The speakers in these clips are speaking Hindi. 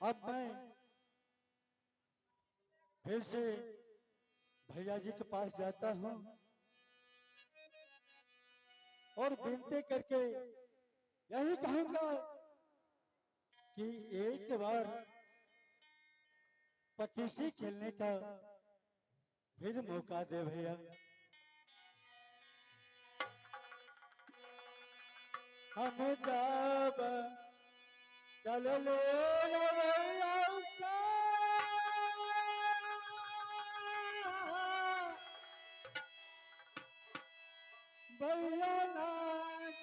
अब मैं फिर से भैया जी के पास जाता हूँ और विनती करके यही कहूंगा कि एक बार पचीसी खेलने का फिर मौका दे भैया। हम जब चल लो भैया नाच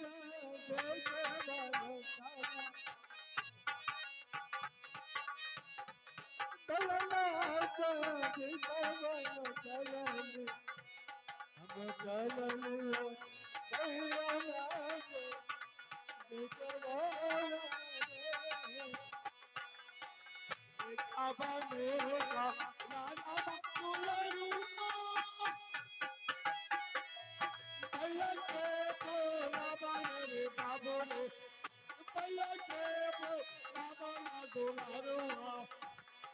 हम चल बनेगा राजा बकुलरुआ भैया के बोला बने रे बाबू रे भैया के बोला बना दुलारुआ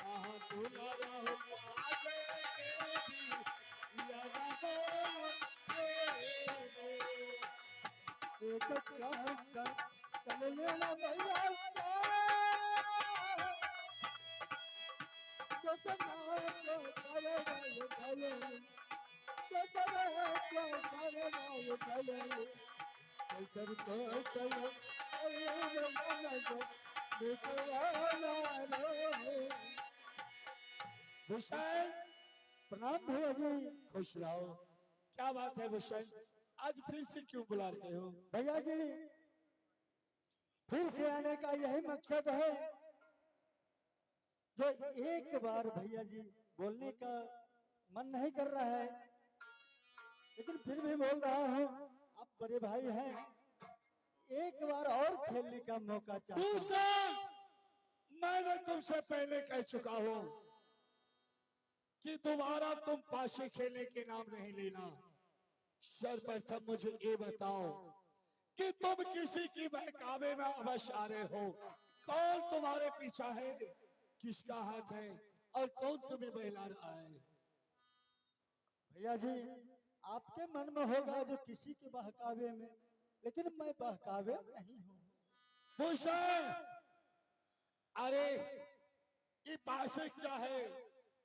कहाँ दुलारा हुआ जय देवी यादा एक चल लेना भैया भूषण प्रणाम भैया जी। खुश रहो। क्या बात है भूषण, आज फिर से क्यों बुला रहे हो? भैया जी फिर से आने का यही मकसद है जो एक बार भैया जी बोलने का मन नहीं कर रहा है लेकिन फिर भी बोल रहा हूँ। आप बड़े भाई हैं, एक बार और खेलने का मौका चाहता हूं। भूषण मैंने तुमसे पहले कह चुका हूं कि दोबारा तुम पासे खेलने के नाम नहीं लेना। सर्वप्रथम मुझे ये बताओ कि तुम किसी की बहकावे में अवश्य आ रहे हो। कौन तुम्हारे पीछा है, किसका हाथ है और कौन तुम्हें बहला रहा है? भैया जी आपके मन में होगा जो किसी के बहकावे में, लेकिन मैं बहकावे में नहीं हूँ। भूषण अरे ये पासे क्या है,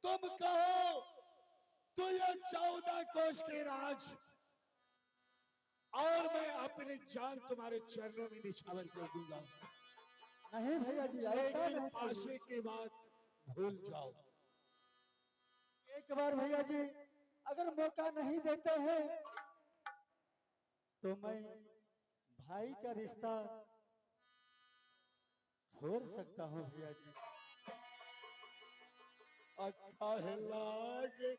तुम कहो तो ये 14 कोष के राज और मैं अपनी जान तुम्हारे चरणों में निछावर कर दूंगा। नहीं भैया जी ऐसा लेकिन नहीं पासे चाहिए। की बात भूल जाओ। एक बार भैया जी अगर मौका नहीं देते हैं तो मैं भाई का रिश्ता छोड़ सकता हूँ भैया जी। अक्का लागे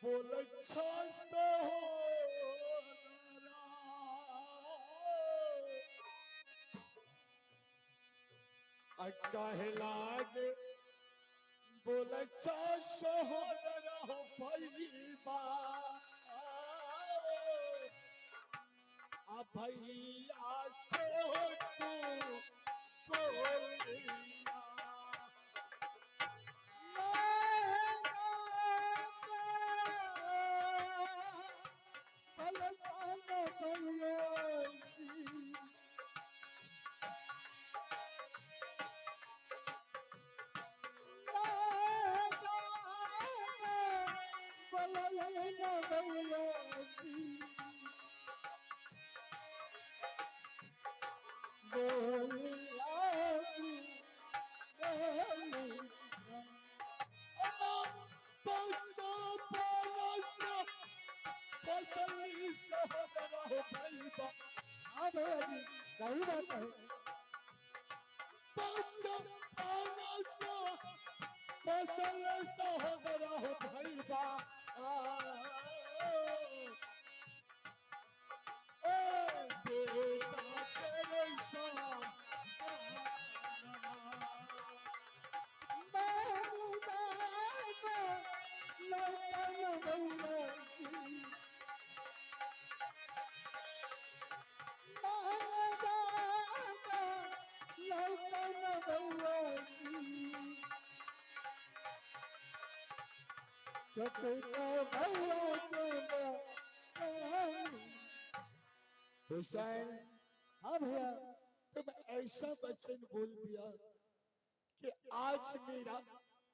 बोल अच्छा सहोदरा अक्का लागे बोल अच्छा सहोदरा हो भैया भैया से हो तू बोलिया हाँ भैया जी सही बात है। फसल सहोदरा हो भाई बा बेटा तेरे शाम भैया की छोटका भैया के बताई। हुसैन, हाँ भैया। तुम ऐसा वचन बोल दिया कि आज मेरा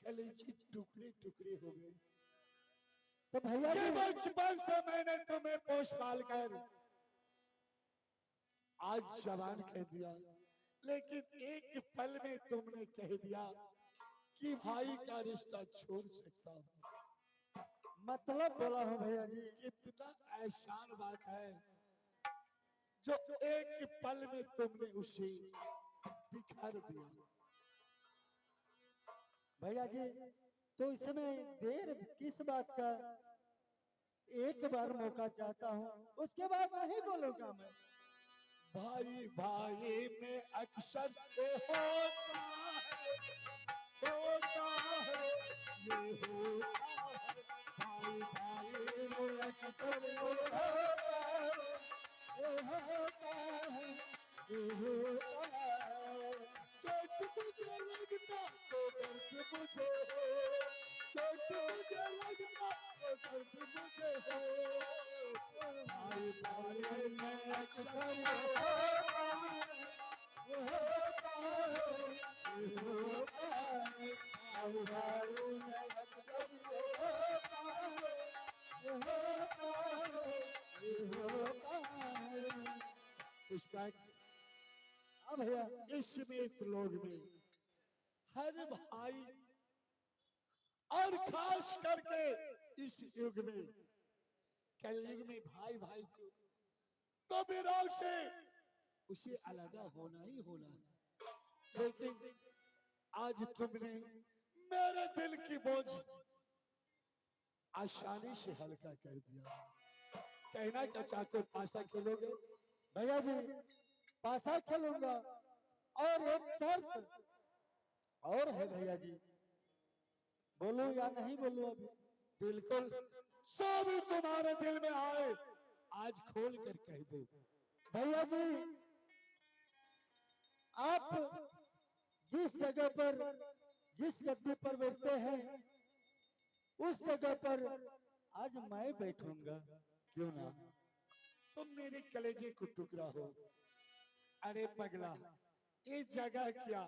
कलेजी टुकड़े टुकड़े हो गए। तो भैया कि जी बचपन से मैंने तुम्हें पोष पाल कर आज जवान कर दिया, लेकिन एक पल में तुमने कह दिया कि भाई का रिश्ता छोड़ सकता हूँ। मतलब बोला हूँ भैया जी। कितना आसान बात है जो एक पल में तुमने उसे बिखार दिया। भैया जी तो इसमें देर किस बात का? एक बार मौका चाहता हूँ, उसके बाद नहीं बोलूंगा मैं। भाई भाई में अक्सर ये होता है, होता है, ये होता है। भाई भाई में अक्सर ये होता है। ये होता है, ये होता है। चोट तुझे लगता तो दर्द मुझे हो, चोट तुझे लगता तो दर्द मुझे हो। भाई भाई में अक्सर ये होता है, ये होता है, ये होता है। भाई भाई में अक्सर ये होता है, ये होता है, ये होता है। पुष्पक, हाँ भैया। इस मित्र लोग में हर भाई और खास करके इस युग में, कलयुग में भाई भाई को तो विरोध से उसे अलग होना ही होना है। लेकिन आज तुमने मेरे दिल की बोझ आसानी से हल्का कर दिया। कहना क्या चाहते हो? पासा खेलोगे? भैया जी पासा खेलूंगा और एक शर्त और है भैया जी, बोलूं या नहीं बोलूं अभी? बिल्कुल, सब तुम्हारे दिल में आए आज खोल कर कह दो। भैया जी आप जिस जगह पर जिस गद्दी पर बैठते हैं उस जगह पर आज मैं बैठूंगा, क्यों ना? तुम मेरे कलेजे को टुकड़ा हो। अरे पगला, ये जगह क्या,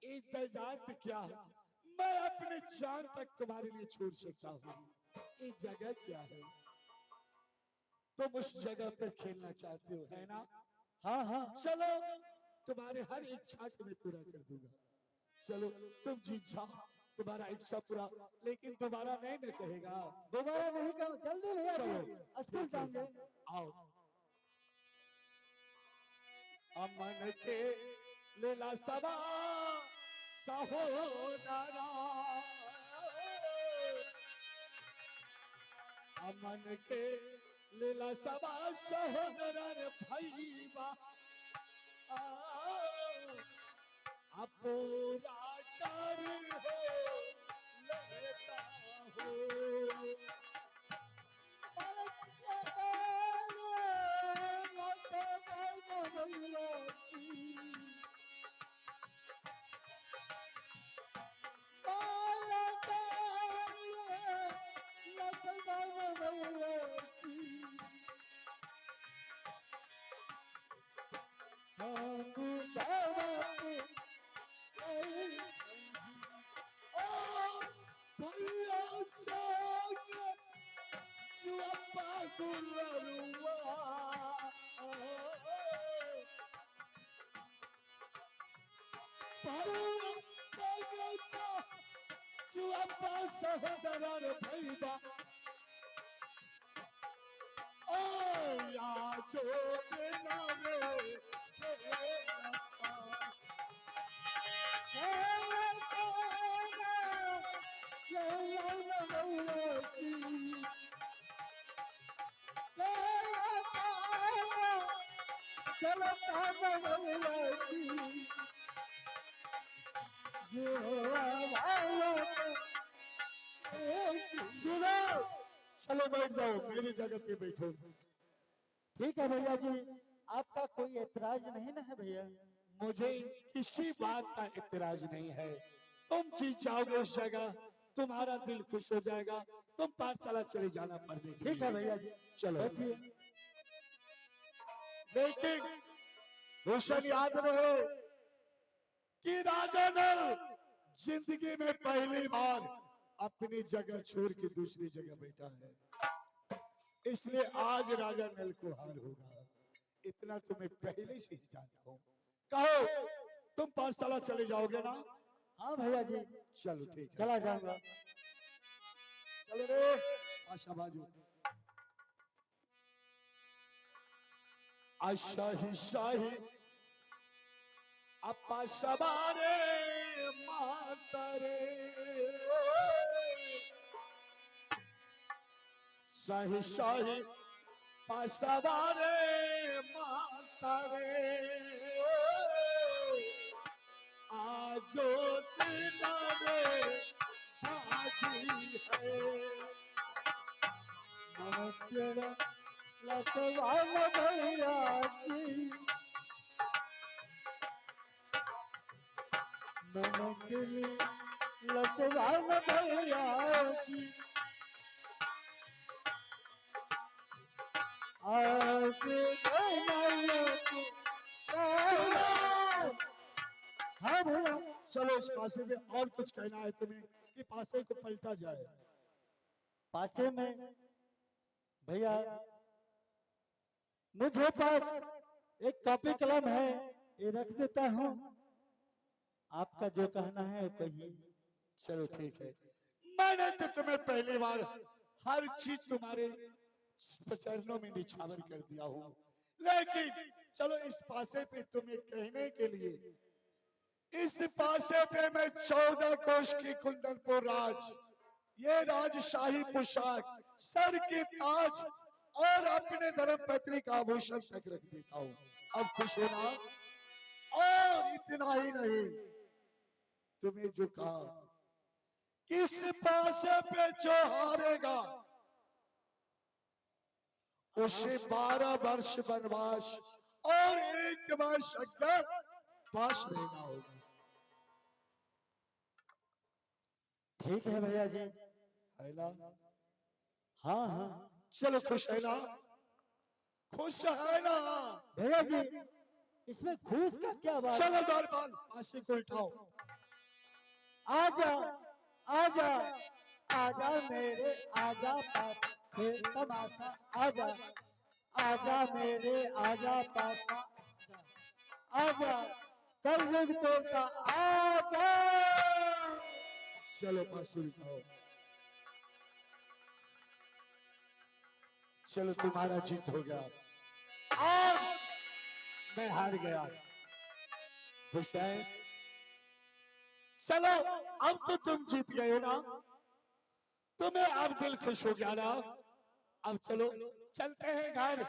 ये तजात क्या, मैं अपने जान तक तुम्हारे लिए छोड़ सकता हूँ। ये जगह क्या है? तुम उस जगह पर खेलना चाहते हो, है ना? हाँ हाँ चलो, तुम्हारे हर इच्छा को मैं पूरा कर दूंगा। चलो तुम जीत जाओ, तुम्हारा इच्छा पूरा, लेकिन तुम्हारा नहीं न कहेगा। दोबारा नहीं कहूँ, जल्दी भैया जी चलो स्कूल ठीक है, जाएंगे। आओ। अमन के लीला सभा सहोदरा, अमन के लीला सभा सहोदरा रे भैया, अपूरा कर हो लेता हो। भैया संग चुप्पा दुलरुआ, भैया संग चुप्पा सहोदरा रे भैया, या जो देना रे खेलता। सुनो, चलो बैठ जाओ, मेरी जगह पे बैठो। ठीक है भैया जी, आपका कोई ऐतराज नहीं ना है भैया? मुझे किसी बात का इतराज नहीं है। तुम जीत जाओगे उस जगह, तुम्हारा दिल खुश हो जाएगा, तुम पाठशाला चले जाना पढ़ने के ठीक है लिए। भैया जी, चलो। बैठिए। लेकिन भूषण याद रहे कि राजा नल जिंदगी में पहली बार अपनी जगह छोड़ के दूसरी जगह बैठा है, इसलिए आज राजा नल को हार होगा, इतना तुम्हें पहले से ही जानता हूँ। कहो तुम पाठशाला चले जाओगे ना? हाँ भैया जी, चलो ठीक है, चला जाऊंगा। चलो रे आशा बाजू। शाही शाही अपा सवारे मातरे, शाही शाही पासवारे मातरे, आजो दिलारे बाजी है। मन तेरा लसवान भैया जी, मन के लिए लसवान भैया जी, आज हाँ भैया। चलो इस पासे में और कुछ कहना है तुम्हें कि पासे को पलटा जाए? पासे में भैया मुझे पास एक कॉपी कलम है, ये रख देता हूँ, आपका जो कहना है वो कहिए। चलो ठीक है, मैंने तो तुम्हें पहली बार हर चीज तुम्हारे चरणों में निछावर कर दिया हूँ, लेकिन चलो इस पासे पे तुम्हें कहने के लिए, इस पासे पे मैं 14 कोष की कुंदनपुर राज, ये राजशाही पोशाक, सर के ताज और अपने धर्म पत्नी का आभूषण तक रख देता हूँ। अब खुश होना। और इतना ही नहीं, तुम्हें जो कहा किस पासे पे जो हारेगा उसे 12 वर्ष वनवास और 1 वर्ष अज्ञातवास रहना होगा। ठीक है भैया जी। है ना? हाँ हाँ चलो खुश है ना? खुश है ना? भैया जी, इसमें खुश का क्या बात? चलो दरबार फांसी को उठाओ। आजा आजा आजा मेरे आजा पास फिर तमाशा, आजा आजा मेरे आजा पासा, आजा कल युग देवता आजा। चलो फांसी उठाओ। चलो तुम्हारा जीत हो गया, आज मैं हार गया। हुसैन चलो अब तो तुम जीत गए हो ना, तुम्हें अब दिल खुश हो गया ना? अब चलो चलते हैं घर,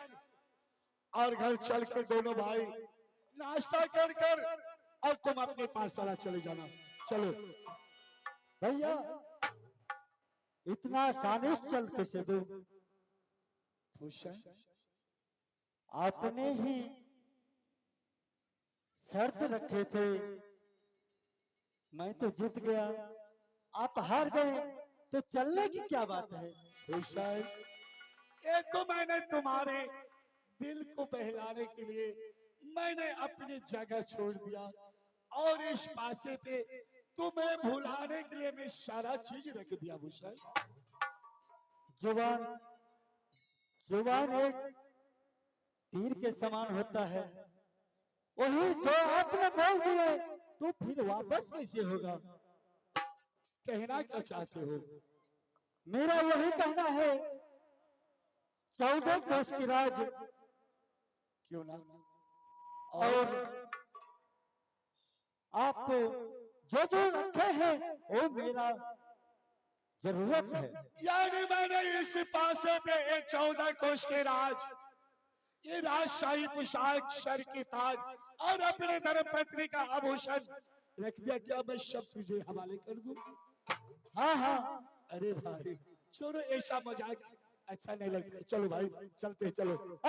और घर चल के दोनों भाई नाश्ता कर कर और तुम अपने पाठशाला चले जाना। चलो। भैया इतना सानिश चल कैसे दो? हुसैन आपने ही शर्त रखे थे, मैं तो जीत गया, आप हार गए, तो चलने की क्या बात है? हुसैन ये तो मैंने तुम्हारे दिल को बहलाने के लिए मैंने अपनी जगह छोड़ दिया, और इस पासे पे तुम्हें भुलाने के लिए मैं सारा चीज रख दिया। हुसैन जुबान जुबान एक तीर के समान होता है, वही जो आपने बोल दिए तो फिर वापस कैसे होगा? कहना क्या चाहते हो? मेरा यही कहना है, 14 कोष की राज क्यों ना, और आप जो जो रखे हैं वो मेरा जरूरत है। यानी मैंने इस पासे पे एक 14 कोष के राज, ये राजशाही पोशाक, सर के ताज और अपने धर्मपत्नी का आभूषण रख दिया। क्या मैं सब तुझे हवाले कर दूं? हाँ हाँ अरे भाई छोड़ो, ऐसा मजाक अच्छा नहीं लगता। चलो भाई चलते चलो। ए!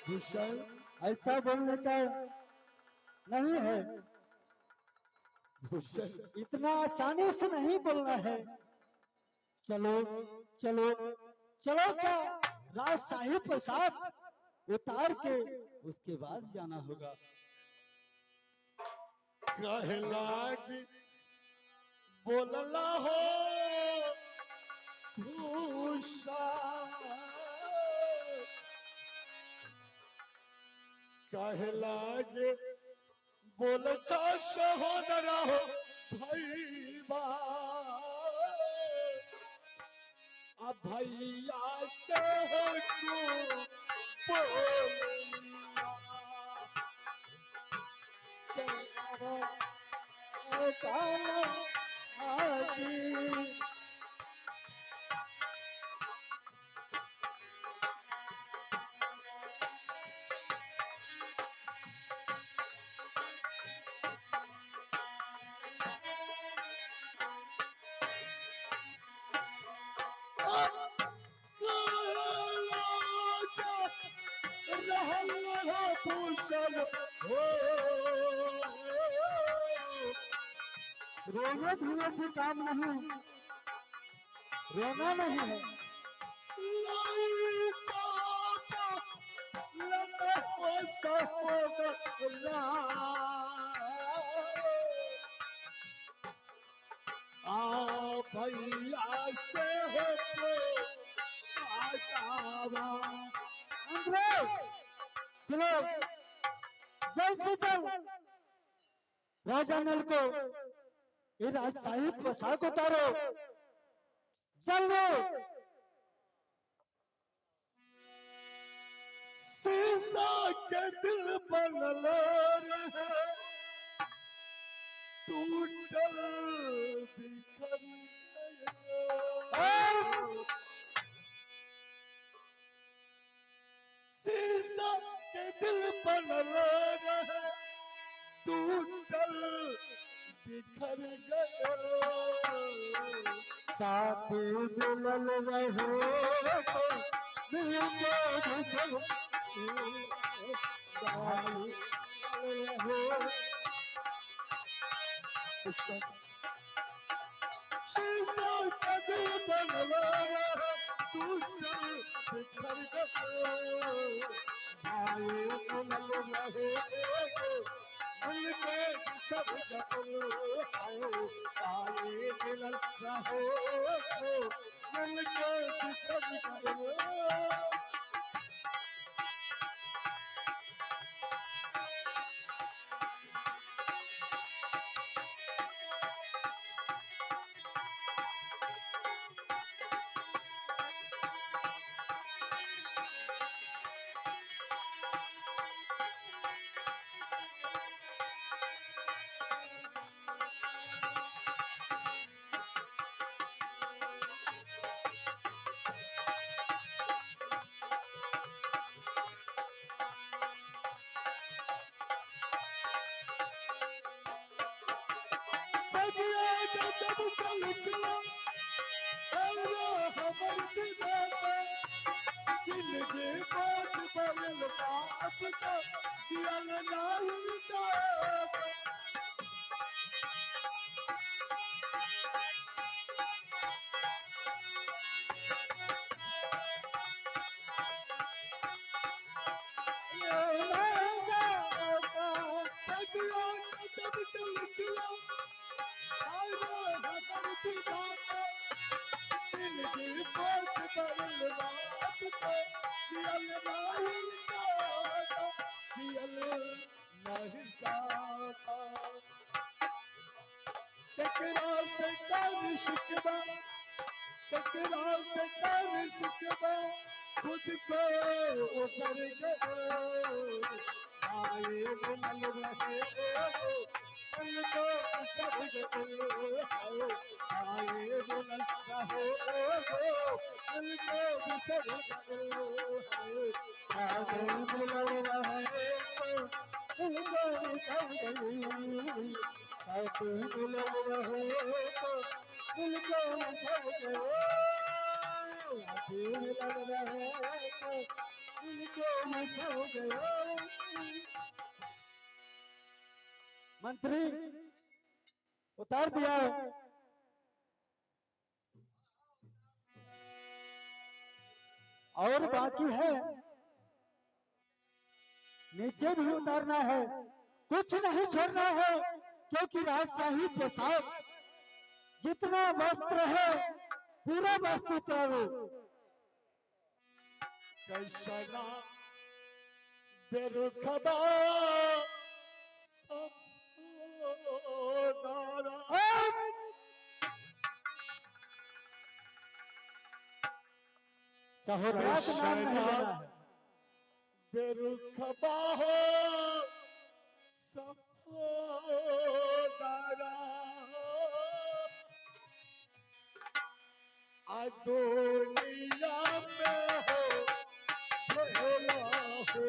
भूषण ऐसा बोलने का नहीं है, भूषण इतना आसानी से नहीं बोलना है। चलो चलो चलो, क्या राज साहिब प्रसाद उतार के उसके बाद जाना होगा। कहलागी बोलला हो भूषण, कहलागे बोल चा सहोदरा हो भाई बा, अब भैया से को बोलिया। काना आजी भूषण हो रोने धोने से काम नहीं, रोना नहीं है। लाई चापा लगा हो सहोदरा, आ भैया से हो साटावा। अंग्रे चलो, जल्द से जल्द राजा नल को ये राज साहिब प्रसाद को उतारो, जल्दी। शीशा के दिल बनल रहे, टूटल बिखर गया। शीशा के दिल बनल रहे, टूटल बिखर गया। साथी मिलल रहे तो मिल के चलो, शीशा के दिल बनल रहे, टूटल बिखर गया। भाई मिलल रहे मिल के बिछड़ गए, भाई मिलल रहे मिल के बिछड़ गए। जब कल निकला हमर विधाता, जिंदगी बात बदल बाप का जियल नहीं जाता। जब कल निकला हमर विधाता, जिंदगी बात बदल बाप का जियल नहीं जाता, जियल नहीं जाता। केकरा से कर शिकवा, केकरा से कर शिकवा, खुद को उजर गए। आए मिलल रहे दिल को बिछड़ गए, आए मिलल रहे दिल को बिछड़ गए। आगे मिलल रहे तो दिल को बिछड़ गई, साथी मिलल रहे तो दिल को बिछड़ गई, साथी मिलल रहे तो इनको मैं सो गया। मंत्री उतार दिया। और बाकी है, नीचे भी उतारना है, कुछ नहीं छोड़ना है, क्योंकि राजशाही पोशाक जितना वस्त्र है पूरा वस्त्र उतारो। कैसना बेरुखबा सफोदारा सहोदरा का नाम नहीं लेना है। बेरुखबा हो सफोदारा दुनिया में हो भला हो।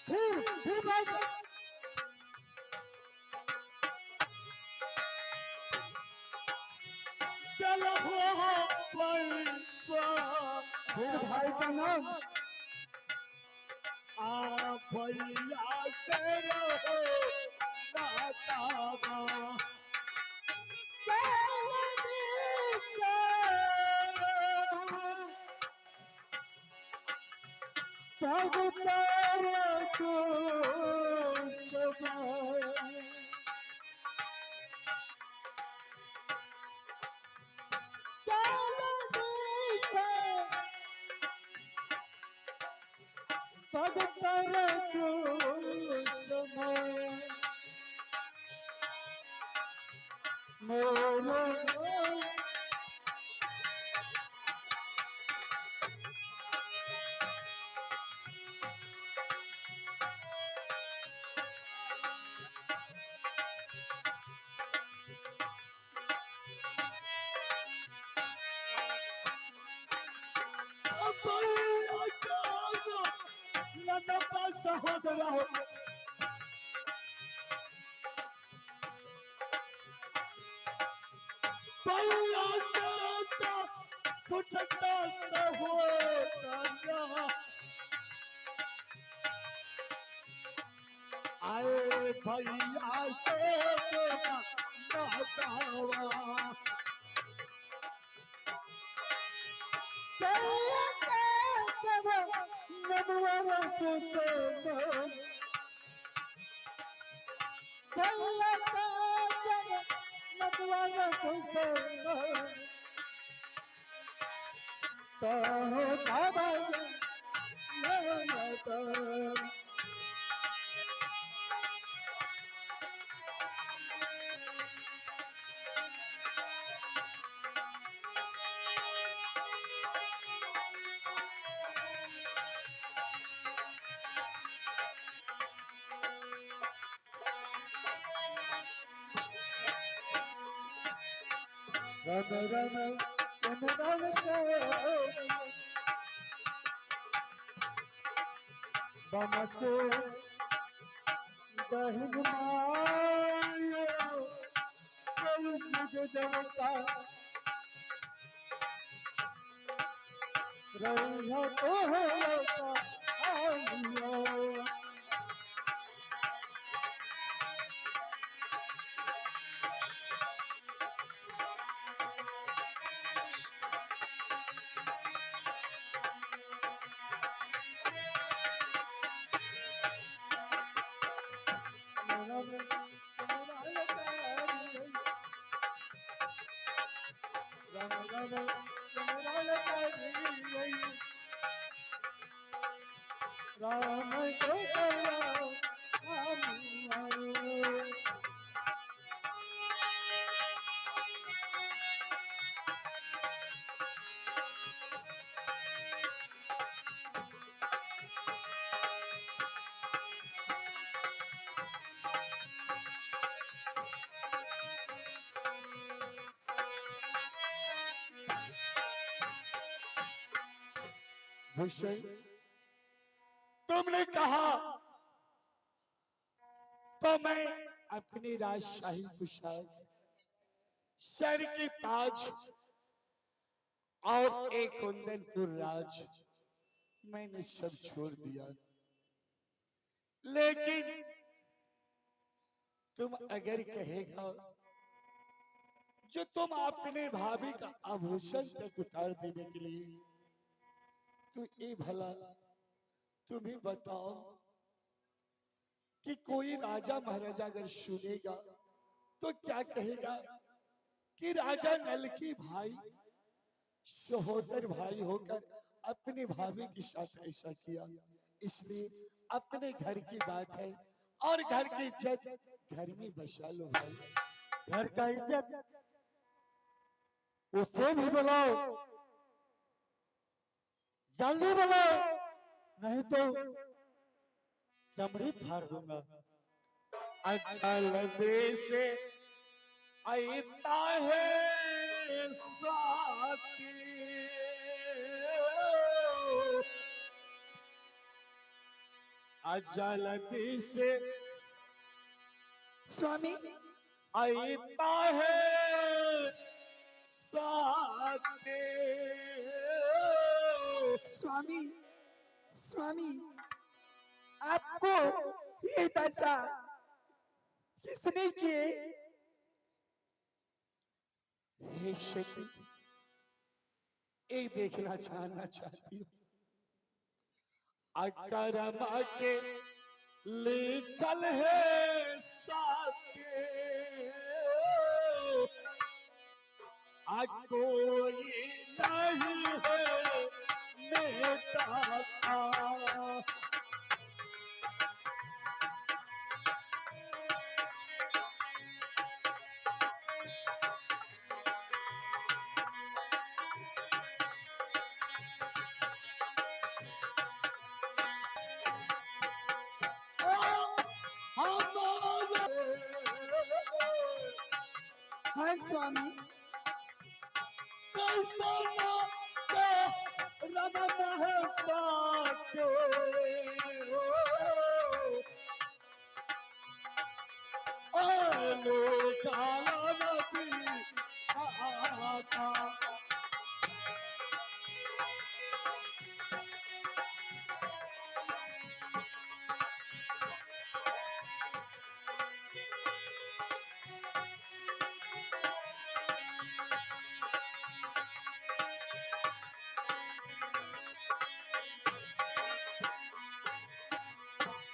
फिर बात फिर भाई का नाम भैया से रहो नाताबा सहोदरा भैया से टूटता सहोदरा आए भैया से तेरा नातावा रम रम चमरम बमस दहिन मायो कल जुग देवता रही तो आलियो। राम भूषण, तुमने कहा तो मैं अपनी राजशाही पोशाक, सर की ताज और एक कुंदनपुर राज मैंने सब छोड़ दिया। लेकिन तुम अगर कहेगा जो तुम अपने भाभी का आभूषण तक उतार देने के लिए, तो ये भला तुम्हें बताओ कि कोई राजा महाराजा अगर सुनेगा तो क्या कहेगा कि राजा नल की भाई सहोदर भाई होकर अपने भाभी के साथ ऐसा किया। इसलिए अपने घर की बात है और घर की इज्जत घर में बसा लो भाई। घर का इज्जत उससे भी बुलाओ, जल्दी बुलाओ, नहीं तो चमड़ी फाड़ दूंगा। अच्छा लदे से आईता है साथी, अच्छा लदे से स्वामी आईता है साथी। स्वामी स्वामी आपको ये दशा किसने किए? हे शक्ति, एक देखना जानना चाहती हूँ। अकरमा के लिखल है साथे, कोई नहीं है मेटाता। हाँ स्वामी कैसा रमन है साथे, आलो काला नबी आता।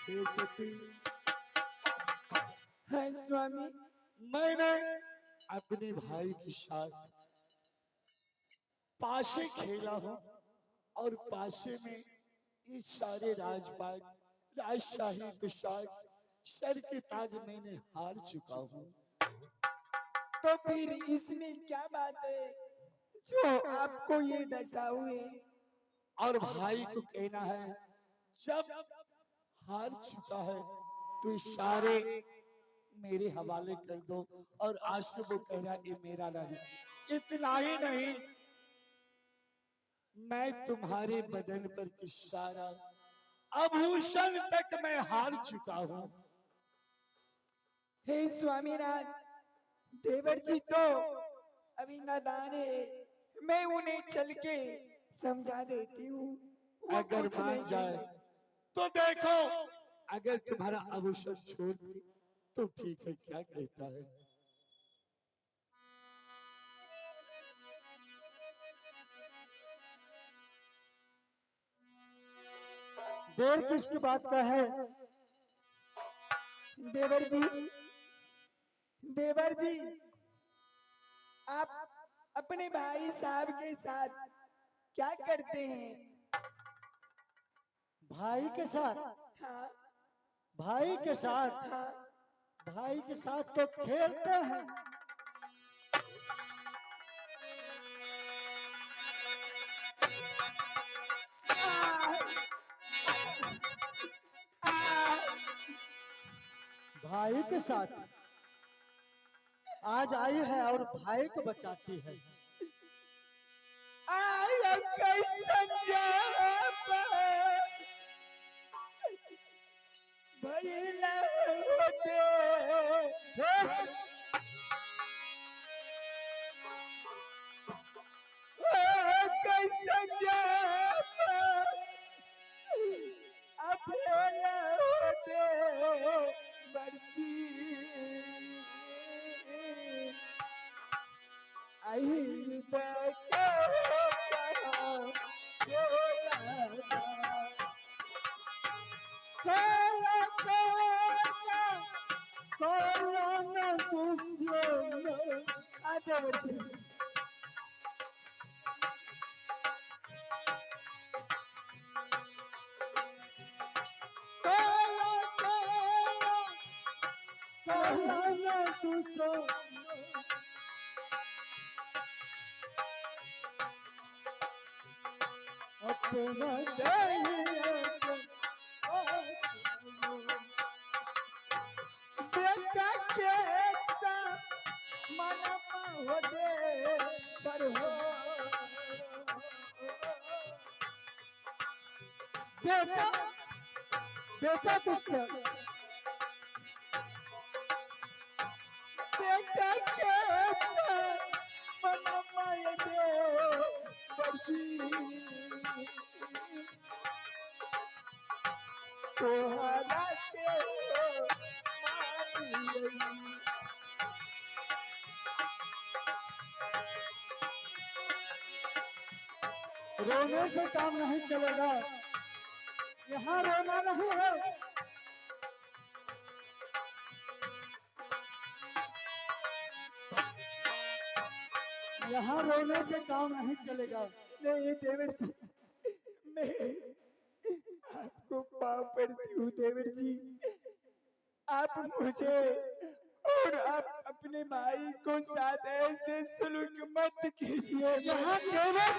हे सती, हाँ स्वामी मैंने अपने भाई के साथ पासे खेला हूँ और पासे में ये सारे राजपाट राजशाही पोशाक सर के ताज मैंने हार चुका हूँ। तो फिर इसमें क्या बात है जो आपको ये दशा हुई? और भाई को कहना है जब हार चुका है तो ये सारे मेरे हवाले कर दो। और आशु को कहना ये मेरा नहीं, इतना ही नहीं, मैं तुम्हारे बदन पर की सारा आभूषण तक मैं हार चुका हूँ। हे स्वामीनाथ, देवर जी तो अभी नादान है, मैं उन्हें चल के समझा देती हूँ। वो अगर कुछ मान नहीं जाए कहेंगे। तो देखो, अगर तुम्हारा आभूषण छोड़ दे तो ठीक है, क्या कहता है? देर किसकी बात का है? देवर जी, देवर जी, आप अपने भाई साहब के साथ क्या करते हैं? भाई के साथ? हाँ भाई के साथ? हाँ भाई के साथ तो खेलते हैं। भाई के साथ आज आई है और भाई को बचाती है। आई कैसन भइला होते कैसे अभेला होते बढ़ती आई बाका आगे बढ़िए अपना बेटा कैसा मनमा हो दे पर हो बेटा बेटा किसका बेटा कैसा मनमा हो दे बढ़ती तोहरा के मानी रोने से काम नहीं चलेगा, यहाँ रोना नहीं है। यहाँ रोने से काम नहीं चलेगा। नहीं देवर जी, मैं आपको पाँव पड़ती हूँ देवर जी, आप मुझे और आप अपने भाई को साथ ऐसे सलूक मत कीजिए। यहाँ देवर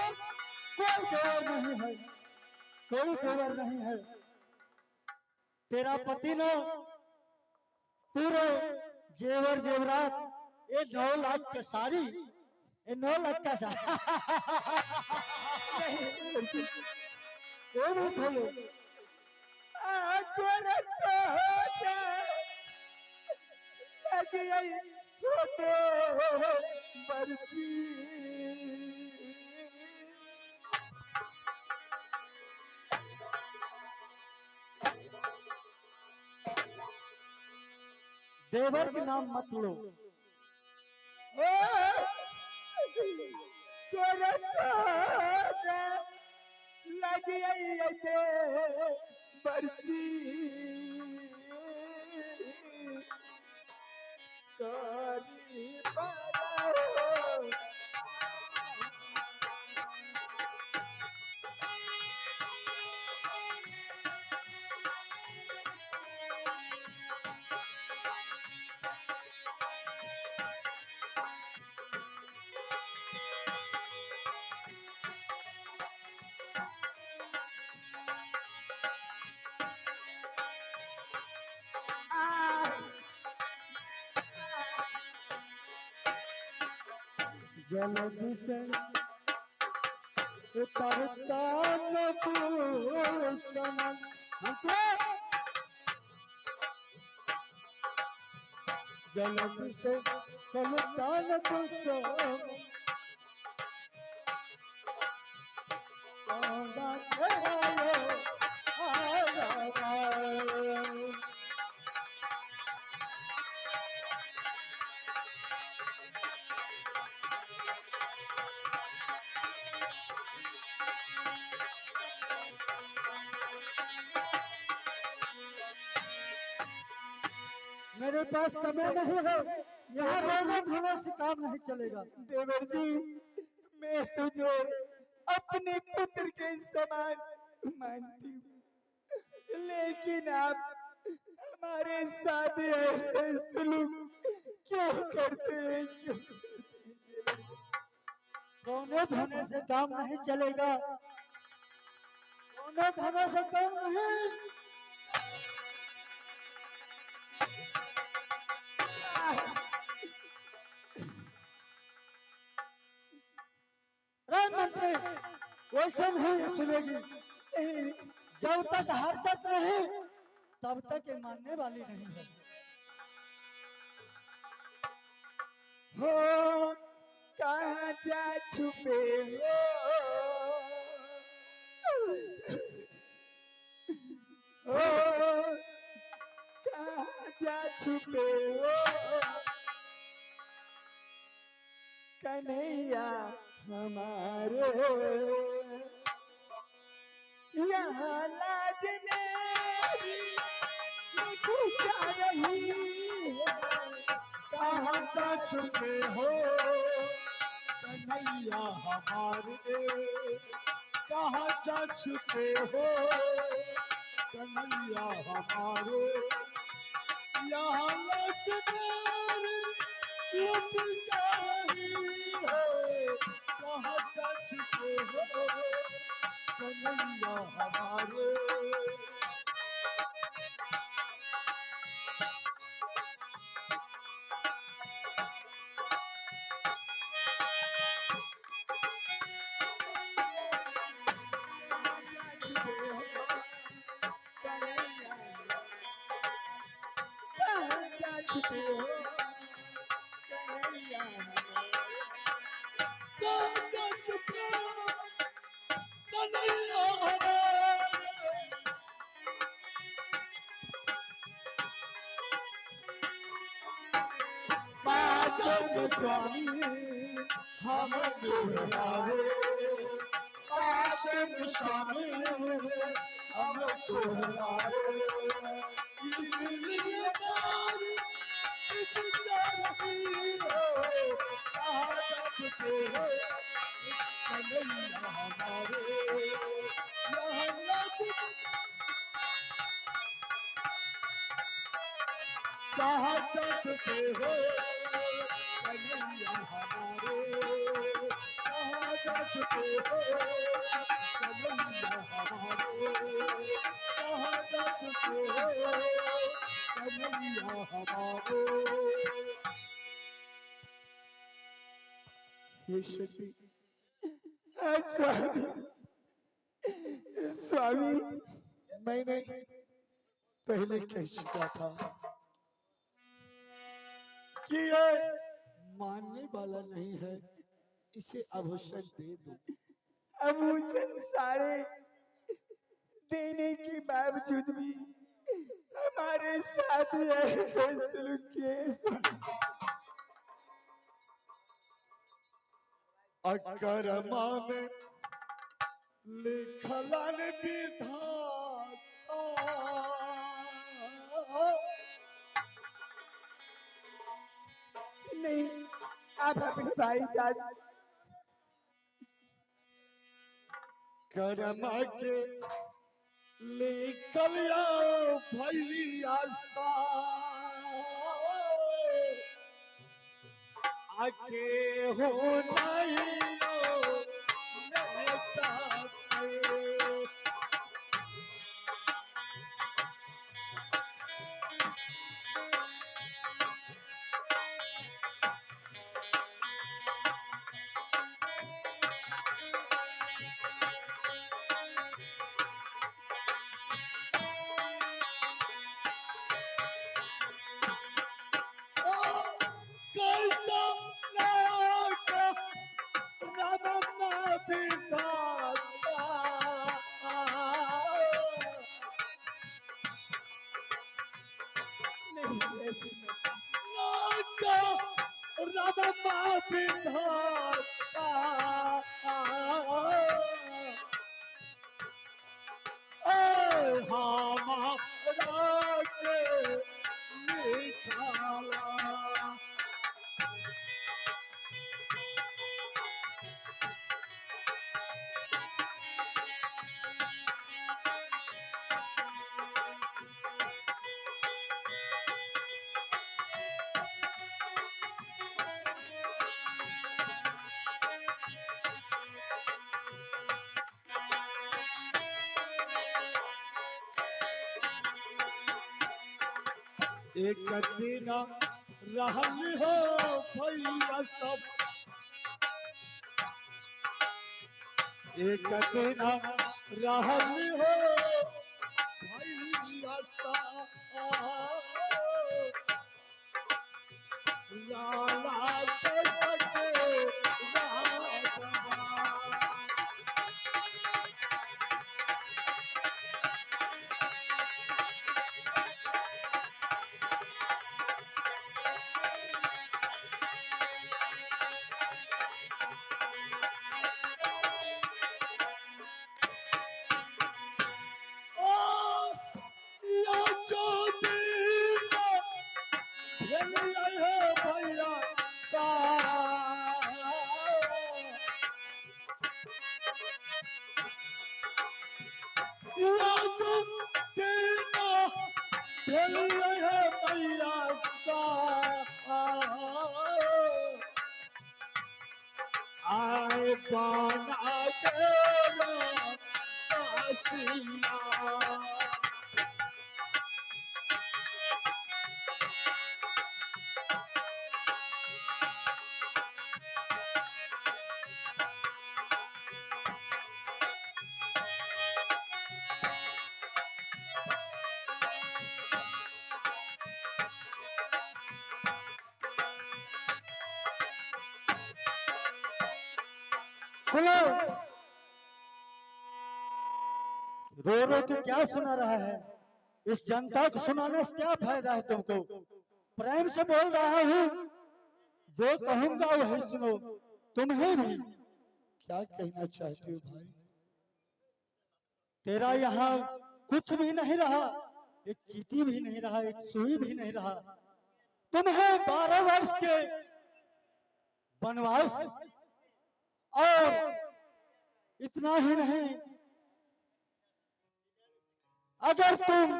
कोई देवर नहीं है, कोई देवर नहीं है। तेरा पति ने पूरे जेवर जेवरात ये 9 लाख का साड़ी, ये 9 लाख का साड़ी ये भी खोलो। लग गई होते बरती देवर के नाम मत लो। लग गई बरती करी पारो जलद से उतरता न पूछन हमको, जलद से उतरता न पूछन कौन तेरा मेरे पास समय नहीं है, यहाँ रोना धोने से काम नहीं चलेगा। देवर जी, मैं तुझे अपने पुत्र के समान मानती हूँ, लेकिन आप हमारे साथ ऐसे सलूक क्यों करते हैं? क्यों करते हैं? रोने धोने से काम नहीं चलेगा, रोने धोने से काम नहीं। मंत्री वैसे नहीं सुनेगी, जब तक हरकत नहीं तब तक ये मानने वाली नहीं है। हो कहाँ जा छुपे हो कहाँ जा छुपे हो कन्हैया हमारे यहाँ लाज मेरी मिट जा रही है कहाँ जा छुपे हो कन्हैया हमारे, कहाँ जा छुपे हो कन्हैया हमारे, यहाँ लौट मेरी लुट जा रही है, कहाँ जा छुपे हो कन्हैया हमारे। कहाँ जा छुपे हो कन्हैया कहाँ जा छुपे हो कन्हैया हमारे, पास स्वामी हम हमारे पास में शामिल हमको हमारे, इसलिए जा रही हो, कहाँ जा छुपे हो कन्हैया हमारे, यहाँ लौट कहाँ जा छुपे हो कन्हैया हमारे, कहाँ जा छुपे हो कन्हैया हमारे, कहाँ जा छुपे हो कन्हैया हमारे। हे शक्ति स्वामी स्वामी मैंने पहले कह चुका था कि ये मानने वाला नहीं है, इसे आभूषण दे दो। आभूषण सारे देने के बावजूद भी हमारे साथ ऐसे सलूक किए स्वामी। अकरमा में लिखलन विधाता, नहीं आप अपने भाई साथ कर्म के लिखल भैया सा आके हो नहीं कैसा लागा रमना विधाता, नहीं ऐसे मत। लागा रमना विधाता, हमारा के लिखाला। एक दिन रहल हो भैया सब, एक दिन रहल हो भैया सा लाला के सके राजवा। ओ या जो दिल भेलिया है भैया सारा या जो दिल भेलिया है भैया सारा आए बना के आशिया। सुनो, रो रो के क्या सुना रहा है? इस जनता को सुनाने से क्या फायदा है तुमको? प्रेम से बोल रहा हूँ, जो कहूंगा वही सुनो। तुम्हें भी क्या कहना चाहते हो भाई? तेरा यहाँ कुछ भी नहीं रहा, एक चीटी भी नहीं रहा, एक सुई भी नहीं रहा। तुम्हें 12 वर्ष के वनवास, और इतना ही नहीं, अगर तुम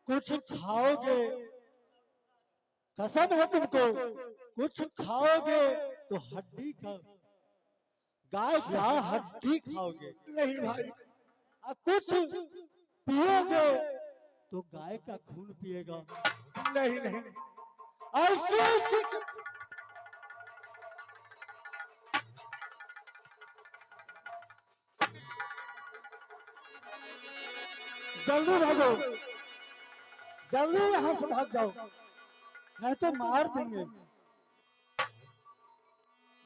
कुछ खाओगे, कसम है तुमको, कुछ खाओगे तो हड्डी का, गाय का हड्डी खाओगे। नहीं भाई, और कुछ पियोगे तो गाय का खून पिएगा। नहीं नहीं, ऐसे जल्दी भागो, जल्दी यहाँ से भाग जाओ, नहीं तो मार देंगे।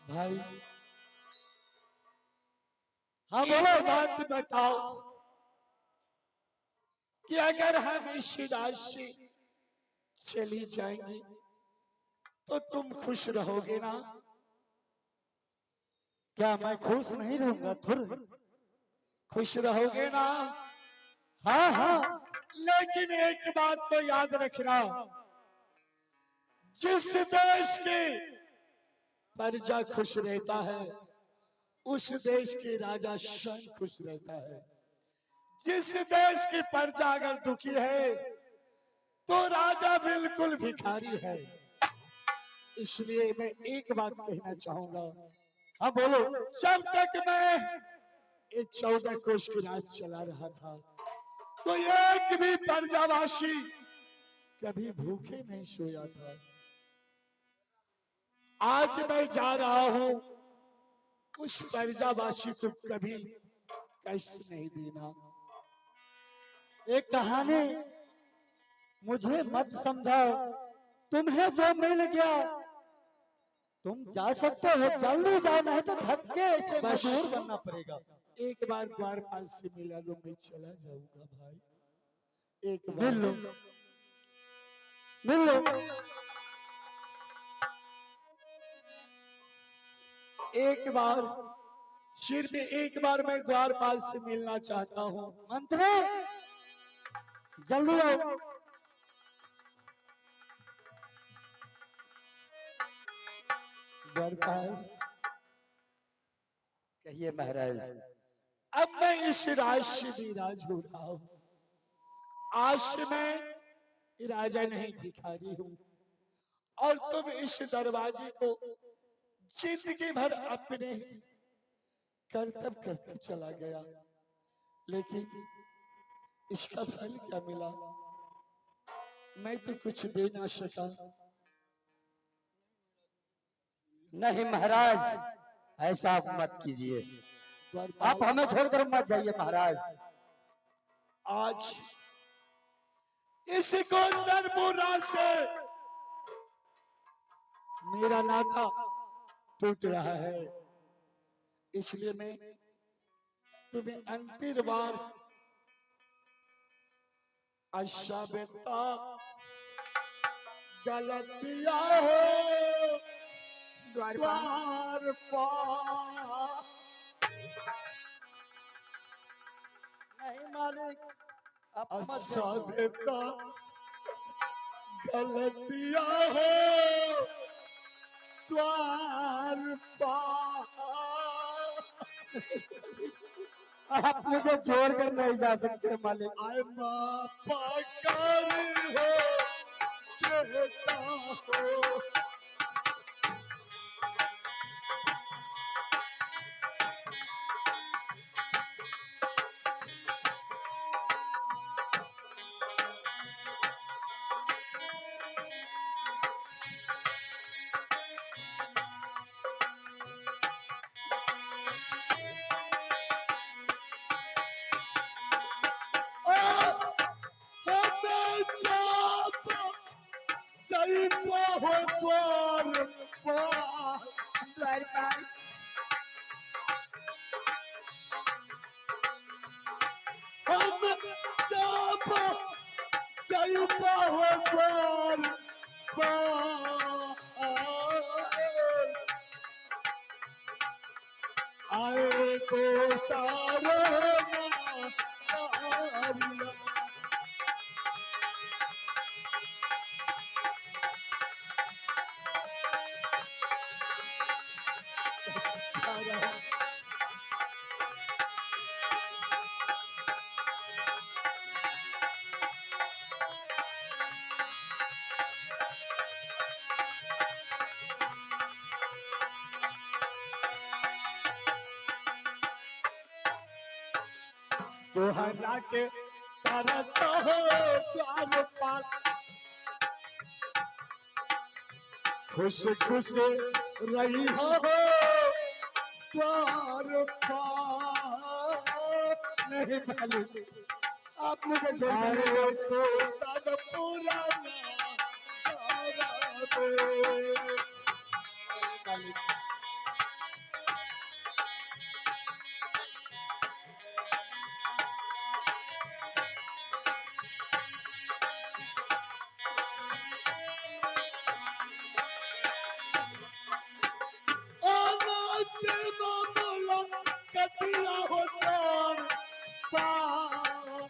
भाई हाँ एक बोलो। बात बताओ कि अगर हम इस राशि चली जाएंगे तो तुम खुश रहोगे ना? क्या मैं खुश नहीं रहूंगा? थोड़ा खुश रहोगे ना? हाँ हाँ, लेकिन एक बात को याद रखना, जिस देश की प्रजा खुश रहता है उस देश के राजा स्वयं खुश रहता है। जिस देश की प्रजा अगर दुखी है तो राजा बिल्कुल भिखारी है। इसलिए मैं एक बात कहना चाहूंगा, हाँ बोलो। जब तक मैं ये 14 कोष की राज चला रहा था तो एक भी प्रजावासी कभी भूखे नहीं सोया था। आज मैं जा रहा हूं, उस प्रजावासी को कभी कष्ट नहीं देना। एक कहानी मुझे मत समझाओ, तुम्हें जो मिल गया तुम जा सकते हो, जल्दी जाओ, नहीं तो धक्के से बस। मजबूर बनना पड़ेगा। एक बार द्वारपाल से मिला तो मैं चला जाऊंगा भाई। एक मिल लो, बार मिल लो। एक बार, सिर्फ एक बार मैं द्वारपाल से मिलना चाहता हूँ। मंत्री जल्दी आओ। द्वारपाल, कहिए महाराज। अब मैं इस राज से विराज हो रहा हूँ। आज से मैं राजा नहीं भिखारी हूँ, और तुम इस दरवाजे को जिंदगी भर अपने कर्तव्य करते चला गया, लेकिन इसका फल क्या मिला? मैं तो कुछ दे ना सका। नहीं महाराज, ऐसा आप मत कीजिए, आप हमें छोड़कर मत जाइए महाराज। आज इसको दरपुरा से मेरा नाता टूट रहा है, इसलिए मैं तुम्हें अंतिम बार अच्छा बेटा गलतिया हो द्वार पार। नहीं मालिक, आप मत अच्छा जाइए। बेटा गलतिया हो द्वार पार। आप मुझे छोड़ कर नहीं जा सकते मालिक। आय मापा कर हो देता हो। हमें चाप चलता हो द्वार पार। द्वार पार। हम चाप चलता हो द्वार पार। आए तो सारे नारिया। तोहरा के करता हो द्वार पार। खुश खुश रही हो द्वार पार। नहीं मालिक, आप मुझे छोड़ कर आए नहीं जा तो सकते। तन पुराना तारा में। मालिक, अनाथ मामला कतिया हो द्वार पार।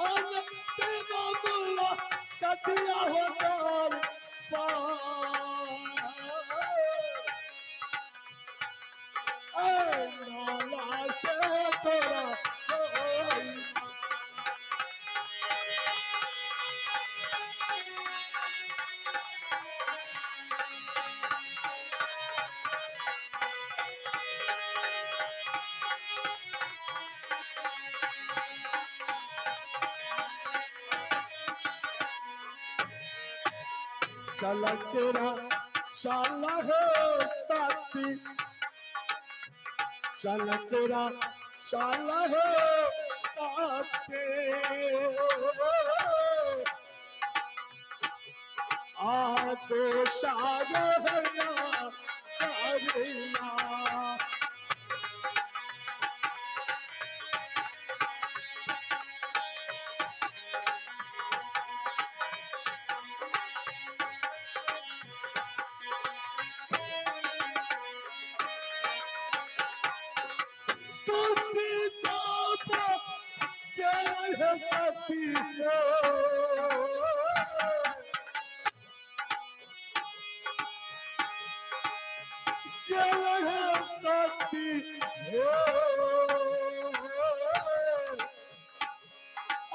अनाथ मामला कतिया हो द्वार पार। ऐ नाला से तोरा कोई चल तेरा शाला हो साथी। चल तेरा शाला हो साथी। आ तो सारा हया करिया। टूटी चाप क्या है सती हो। क्या है सती हो।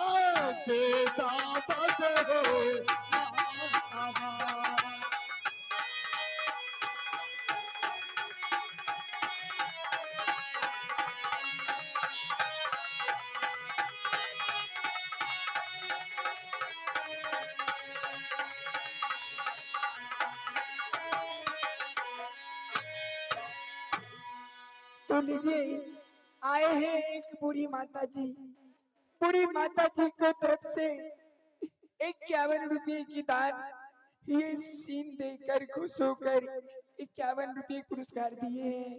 आते साबस हो नामा। तो लीजिए, आए हैं एक बूढ़ी माता जी को तरफ से 51 रुपये की दान ये सीन देकर खुश होकर 51 रुपये पुरस्कार दिए हैं।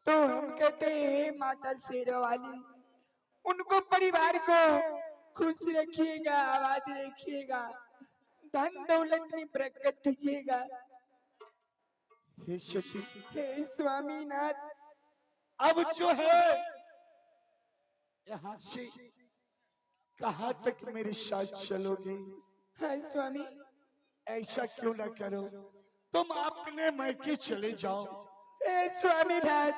तो हम कहते हैं माता शेरावाली उनको परिवार को खुश रखिएगा, आबाद रखिएगा, धन दौलत में बरकत दीजिएगा। हे सती, हे स्वामीनाथ, अब जो है यहाँ से कहाँ तक मेरे साथ चलोगे? हाँ स्वामी। ऐसा क्यों ना करो, तुम अपने मैके चले जाओ। हे स्वामीनाथ,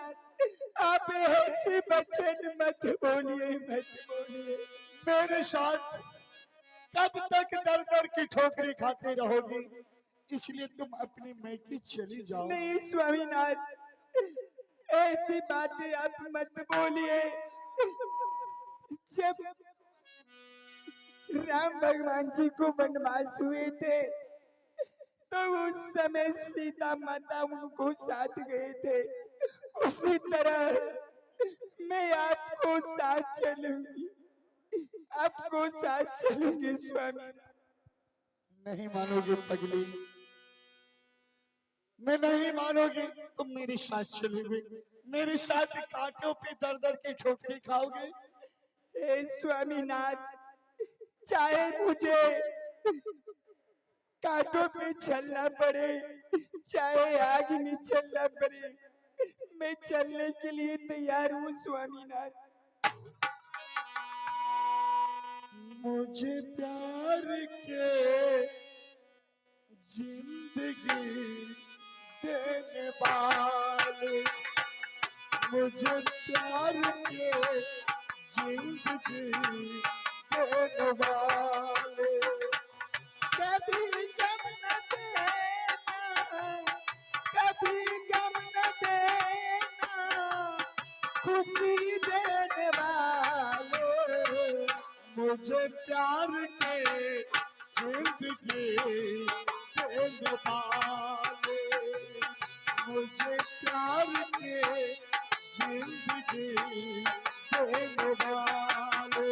आप ऐसे वचन मत बोलिए, मत बोलिए। मेरे साथ कब तक दर दर की ठोकरें खाते रहोगी? इसलिए तुम अपनी मैके चली जाओ। नहीं स्वामीनाथ, ऐसी बातें आप मत बोलिए। जब राम भगवान जी को वनवास हुए थे तो उस समय सीता माता उनको साथ गए थे, उसी तरह मैं आपको साथ चलूंगी, आपको साथ चलूंगी स्वामी। नहीं मानोगे पगली, मैं नहीं मानोगी। तुम मेरे साथ चलोगे, मेरे साथ कांटों पे दर दर के ठोकरें खाओगे। हे स्वामीनाथ, चाहे मुझे कांटों पे चलना पड़े, चाहे आग में चलना पड़े, मैं चलने के लिए तैयार हूँ स्वामीनाथ। मुझे प्यार के जिंदगी देने वाले, मुझे प्यार के जिंदगी देने वाले, कभी गम न देना, कभी गम न देना, खुशी देने वाले, मुझे प्यार के जिंदगी देने वाले, मुझे प्यार के जिंदगी देने वाले।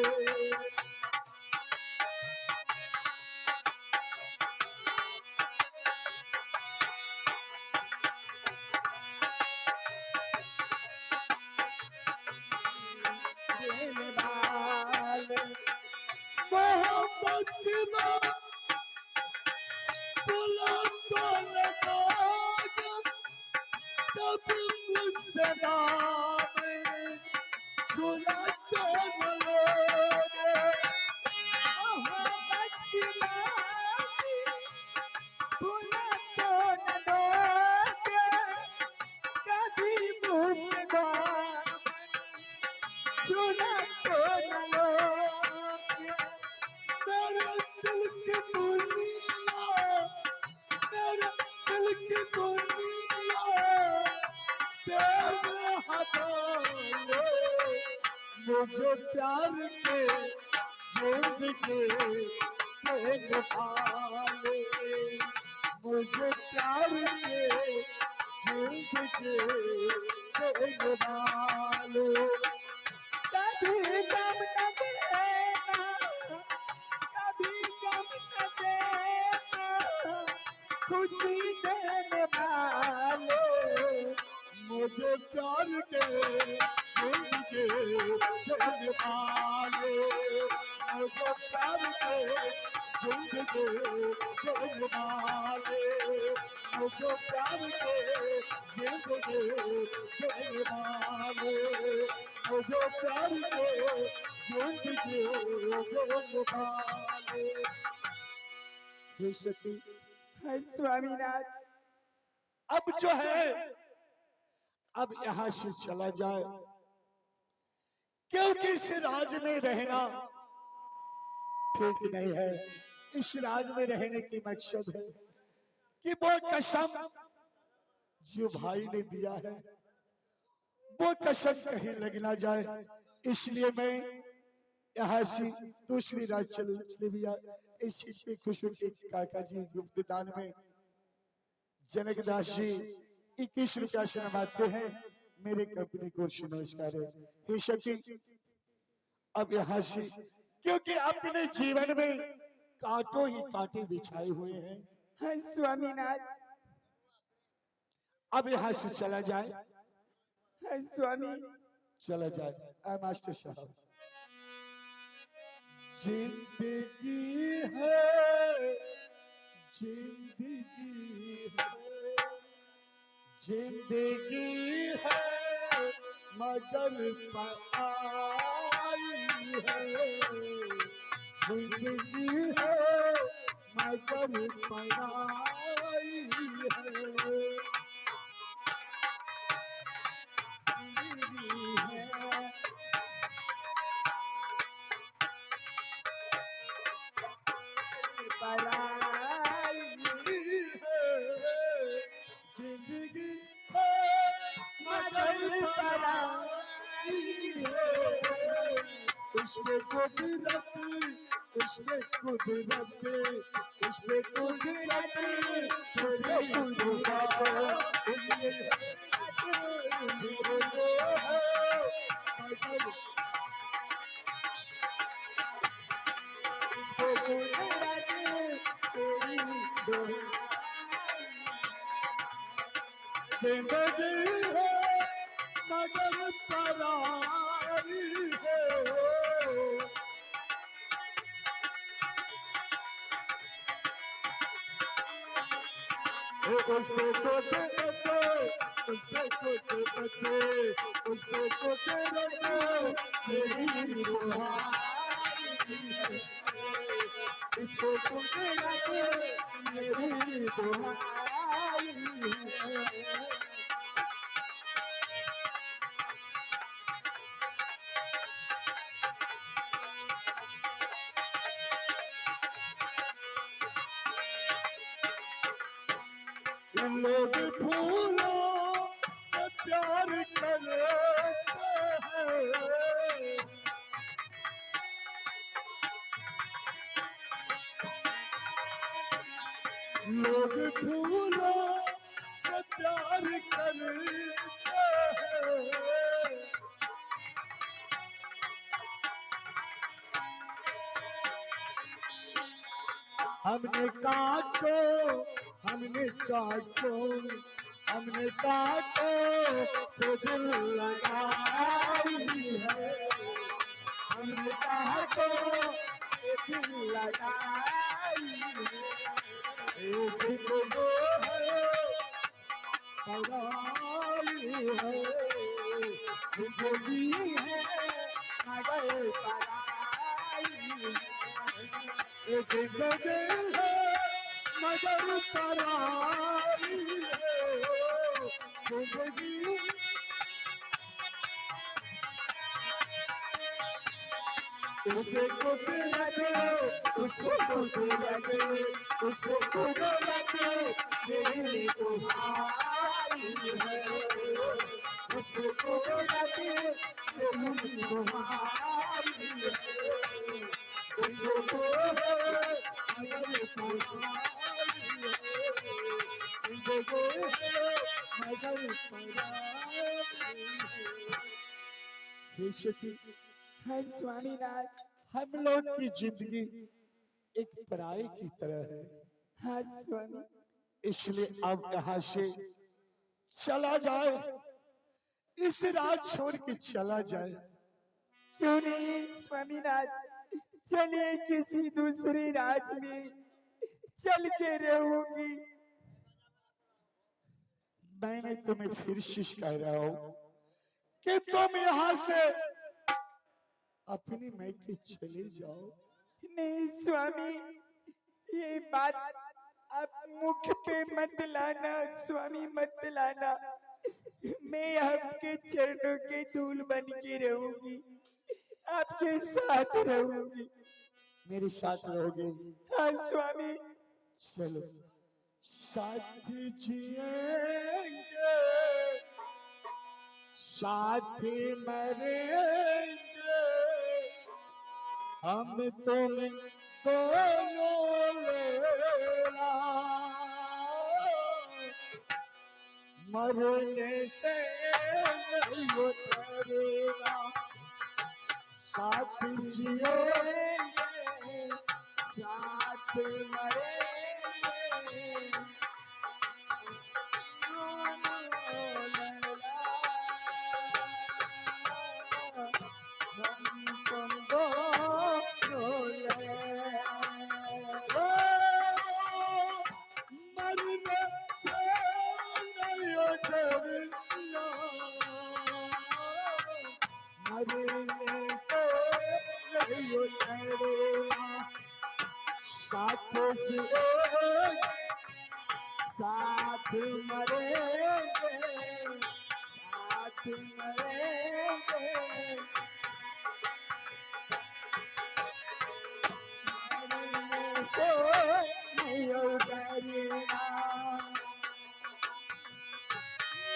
देने वाले, मोहब्बत की बात बुला तो लगाना, कभी मुझसे नाम छुला तो न लोगे। मोहब्बत की बात भुला तो न दोगे, कभी मुझसे दामन छुला तो न लोगे। मेरे दिल की दुनिया, मेरे दिल की दुनिया तेरे हवाले, मुझे प्यार के जिंदगी देने वाले, मुझे प्यार के जिंदगी देने वाले। कभी गम न देना, कभी गम न देना, खुशी देने वाले, मुझे प्यार के जिंदगी देने वाले, मुझे प्यार के जिंदगी देने वाले, मुझे प्यार के जिंदगी देने वाले, मुझे प्यार के जिंदगी देने वाले। हे सती, हाय स्वामीनाथ, अब जो है अब यहाँ से चला जाए, क्योंकि इस राज में रहना ठीक नहीं है। इस राज में रहने की मकसद है कि वो कसम जो भाई ने दिया है वो कसम कहीं लग ना जाए। इसलिए मैं यहाँ से दूसरी राज चलू। इसलिए भैया इस चीज पे खुश होकर काका जी गुप्तदान में जनकदास जी 21 रुपया से नवाते हैं। मेरे कंपनी को नमस्कार है। हे शक्ति, अब यहाँ से, क्योंकि अपने जीवन में कांटों ही कांटे बिछाए हुए हैं, हाँ स्वामीनाथ, अब यहाँ से चला जाए, हाँ स्वामी। चला जाए। मास्टर साहब, जिंदगी है, जिंदगी है, जिंदगी है मगर पराई है, जिंदगी है मगर पराई है, जिंदगी है पराई जिंदगी है मगर पराई है, उसमें कुदरत, उसमें कुदरत, उसमें कुदरत तेरी दुआ, उसमें जिंदगी है मगर पराई है, उसमें कुदरत, उसमें कुदरत, उसमें कुदरत तेरी दुआ, इसको कुदरत मेरी दुआई है। लोग फूलों से प्यार करते हैं, लोग फूलों से प्यार करते हैं, हमने काटो, हमने काटो, हमने काटो से दिल लगाई है, हमने काटो से दिल लगाई ये जिंदगी है पराई है, जिंदगी है मगर पराई है। ये जिंदगी है मगर पराई है, जिंदगी उसमें कुदरत, उसमें कुदरत, उसमें कुदरत तेरी दुआई है, उसमें कुदरत तेरी दुआई है, उसमें कुदरत मगर पराई है, जिंदगी है मगर पराई है। हे शक्ति, हाँ स्वामीनाथ, हम लोग की जिंदगी एक पराये की तरह है, हाँ स्वामी। इसलिए अब यहाँ से चला जाए, इस रात छोड़ के चला जाए। क्यों नहीं स्वामीनाथ, चलिए किसी दूसरे राज में चल के रहूंगी। मैंने तुम्हें फिर शिश कह रहा हूं कि तुम यहाँ से अपनी मैके चले जाओ। नहीं स्वामी, ये बात आप मुख पे मत लाना स्वामी, मत लाना। मैं आपके चरणों के धूल बन के रहूंगी, आपके साथ रहूंगी। मेरे साथ रहोगे? हाँ स्वामी। चलो साथ जिएंगे, साथ मरेंगे, हम तुम दोनों लेना, मरने से नहीं उतरेगा, साथ जिएंगे साथ मरेंगे हम तुम दोनों ओ, मरने से नहीं उतरेगा, मरने से नहीं उतरेगा, साथ जिएंगे साथ मरेंगे साथ मरेंगे मरने से नहीं उतरेगा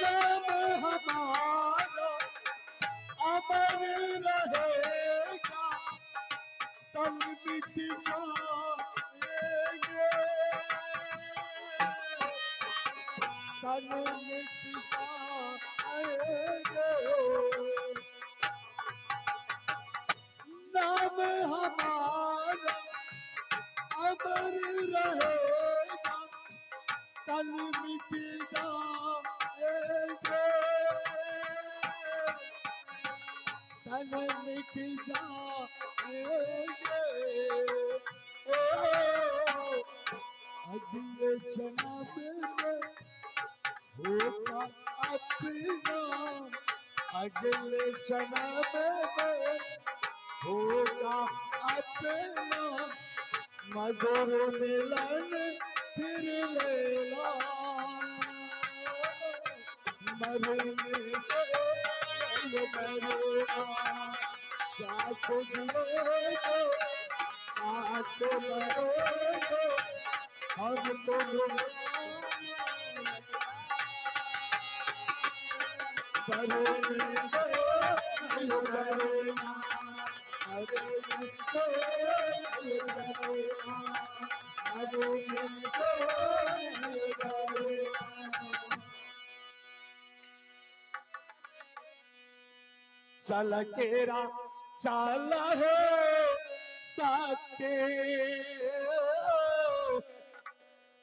नाम हमारा अमर रहेगा, तन मिट जाएंगे, तन मिट जाएंगे, नाम हमारा अमर रहेगा, तन मिट जाएंगे, तन मिट जाएंगे, ओ अगले जन्म में होगा अपना, अगले जन्म में होगा अपना, मधुर मिलन फिर लेला, मरने से नहीं मरेगा, साथ जिएगा साथ मरेगा, हम दोनों मरने से नहीं मरेगा, मरने से नहीं मरेगा, मरने से नहीं मरेगा। चल केरा चल है साके,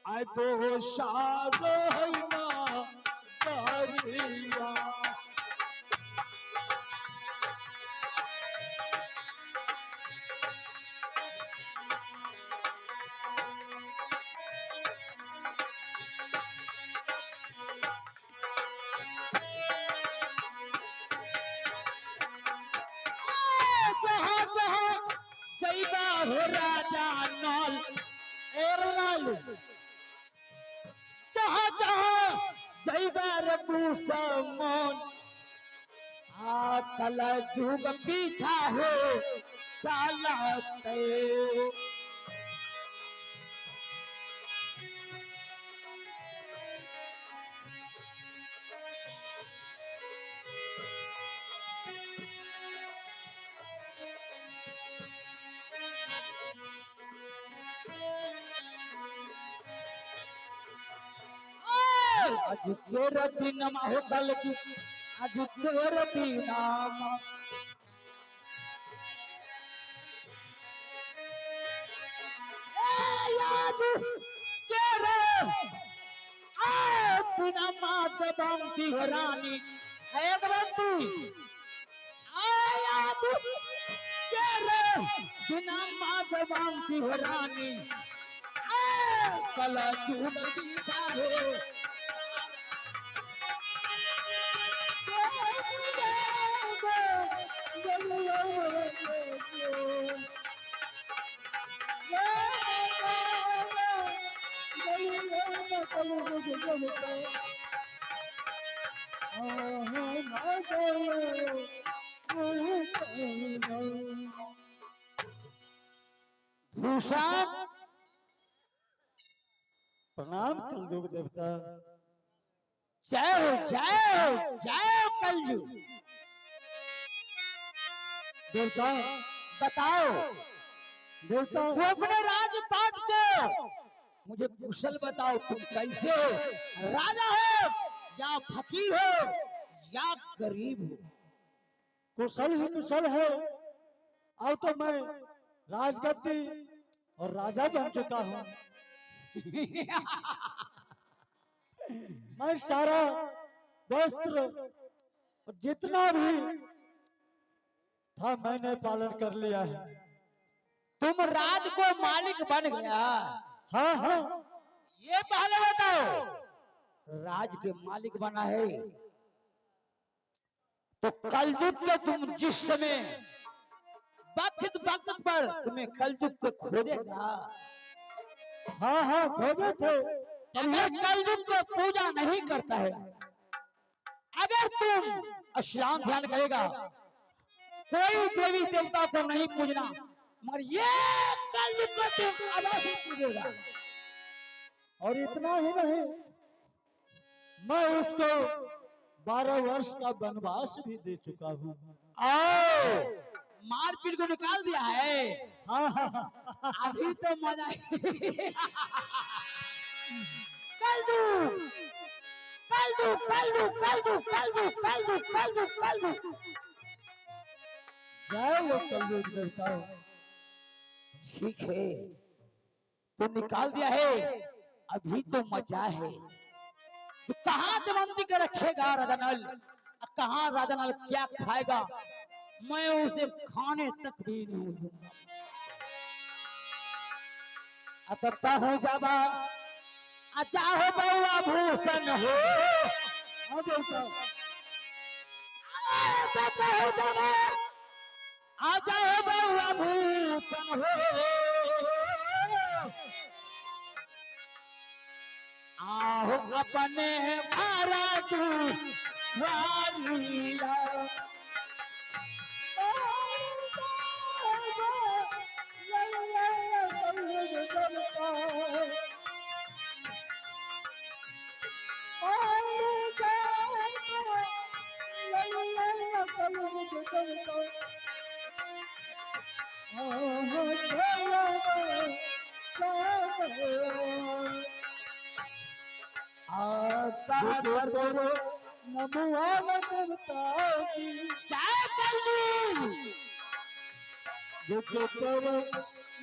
आ दो शाद है ना करिया, जहाँ जहाँ जैबा हो राजा नल एरनल जहाँ जहाँ जैबा रे तू समन आ कल जुग पीछा हो चालते आज केर दिन हो कल आज केर दिन आज केर दिन मात बंती रानी एक बंती आज केर दिन मात बंती रानी कल चूक पीछा हो भूषण प्रणाम कलयुग देवता। जय हो जय हो जय हो कलयुग। देवता बताओ देवता तू अपने राजपाट को मुझे कुशल बताओ, तुम कैसे हो? राजा हो या फकीर हो या गरीब हो। कुशल ही कुशल है। अब तो मैं राजगद्दी और राजा बन चुका हूँ। मैं सारा वस्त्र और जितना भी था मैंने पालन कर लिया है। तुम राज को मालिक बन गया। हाँ हाँ, ये पहले बताओ, राज के मालिक बना है तो कलयुग के तुम जिस समय वक्त वक्त पर तुम्हें कलयुग को खोजेगा। हाँ हाँ, खोजे थे। अगर कलयुग को पूजा नहीं करता है, अगर तुम स्नान ध्यान करेगा, कोई देवी देवता को नहीं पूजना, मगर ये कलयुग को तुम अवश्य पूजेगा। और इतना ही नहीं, मैं उसको 12 वर्ष का वनवास भी दे चुका हूँ। आओ, मारपीट को निकाल दिया है। हाँ हाँ हाँ। अभी तो मजा कलयुग कलयुग कलयुग कलयुग कलयुग कलयुग कलयुग कलयुग। जय वो कलयुग देवता। ठीक है, तो निकाल दिया है, अभी तो मजा है। तो कहाँ दमंती के रखेगा राजानल, कहाँ राजानल क्या खाएगा, मैं उसे खाने तक भी नहीं दूंगा। अतः हो जाबा अच्छा हो बउआ भूषण हो। हाँ देवता। अतः हो जाबा आजा हो बउआ भूषण हो। आहो अपने भारत वालिया। नमुआ देवता जी, जय कलयुग। जो तेरे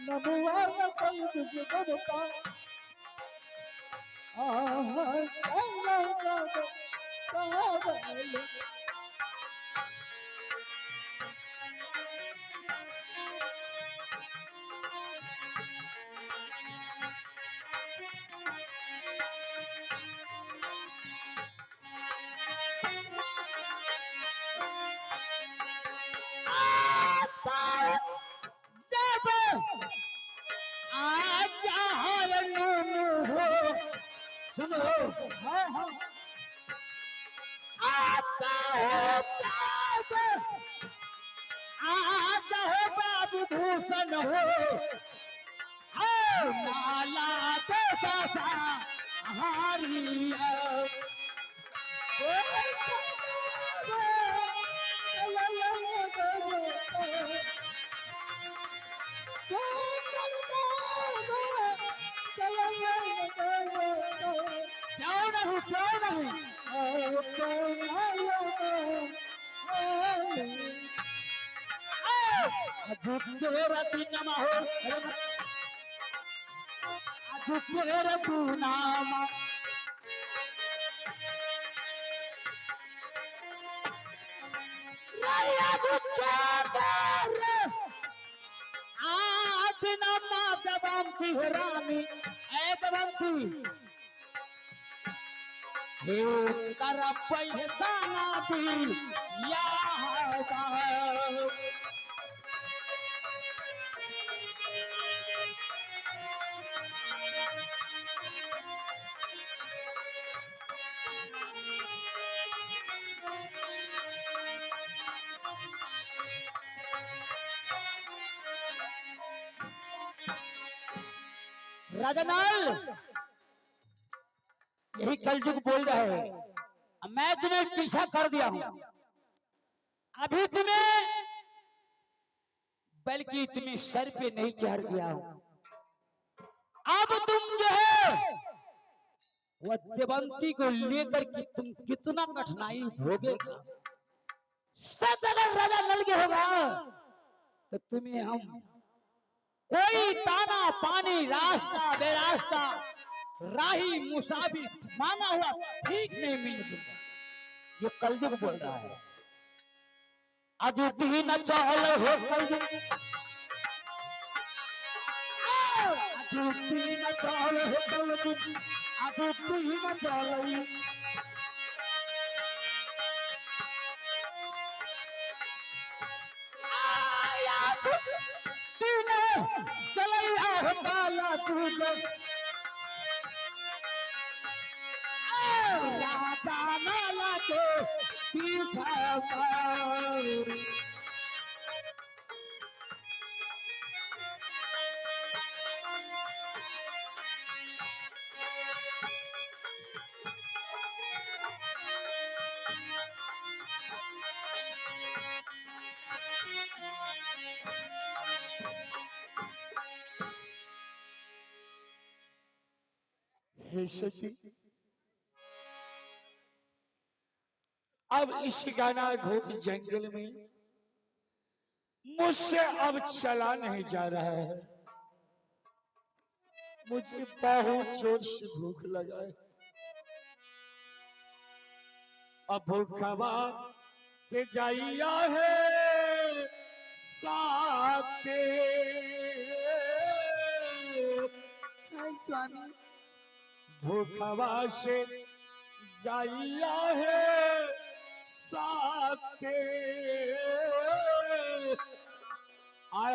नमुआ कलयुग देवता। जब आजा हो सुनो। हाँ हाँ, आता हो जब आजा हो बाबू भूषण हो। नाला तो सासा हारिया। क्यों नहीं क्यों नहीं। तेरा दिन हो तेरा तू नाम। आज नमा दबंती रानी एक बंती हे कर पैसा ना दी या राजनाल। यही कलयुग बोल रहा है, मैं तुम्हें पीछा कर दिया हूं, अभी तुम्हें बल्कि तुम्हें सर पे नहीं चढ़ गया हूं। अब तुम जो है वह देवंती को लेकर के तुम कितना कठिनाई भोगेगा। सब अगर राजा नल के होगा तो तुम्हें हम कोई ताना पानी रास्ता बेरास्ता राही मुसाफिर मांगा हुआ ठीक नहीं मिलने दूंगा। ये कलयुग बोल रहा है। अदिति न चाल हो कलयुग, अदिति न चाल हो कलयुग, अदिति न चाल चलैया काला तू राजा नाला के पीछा पर। हे सती, अब इस गाना घोर जंगल में मुझसे अब चला नहीं जा रहा है। मुझे बहुत जोर से भूख लगा है। अब भूखवा से जाइया है साथे। हाय स्वामी, भूखवा से जाइया है साथे।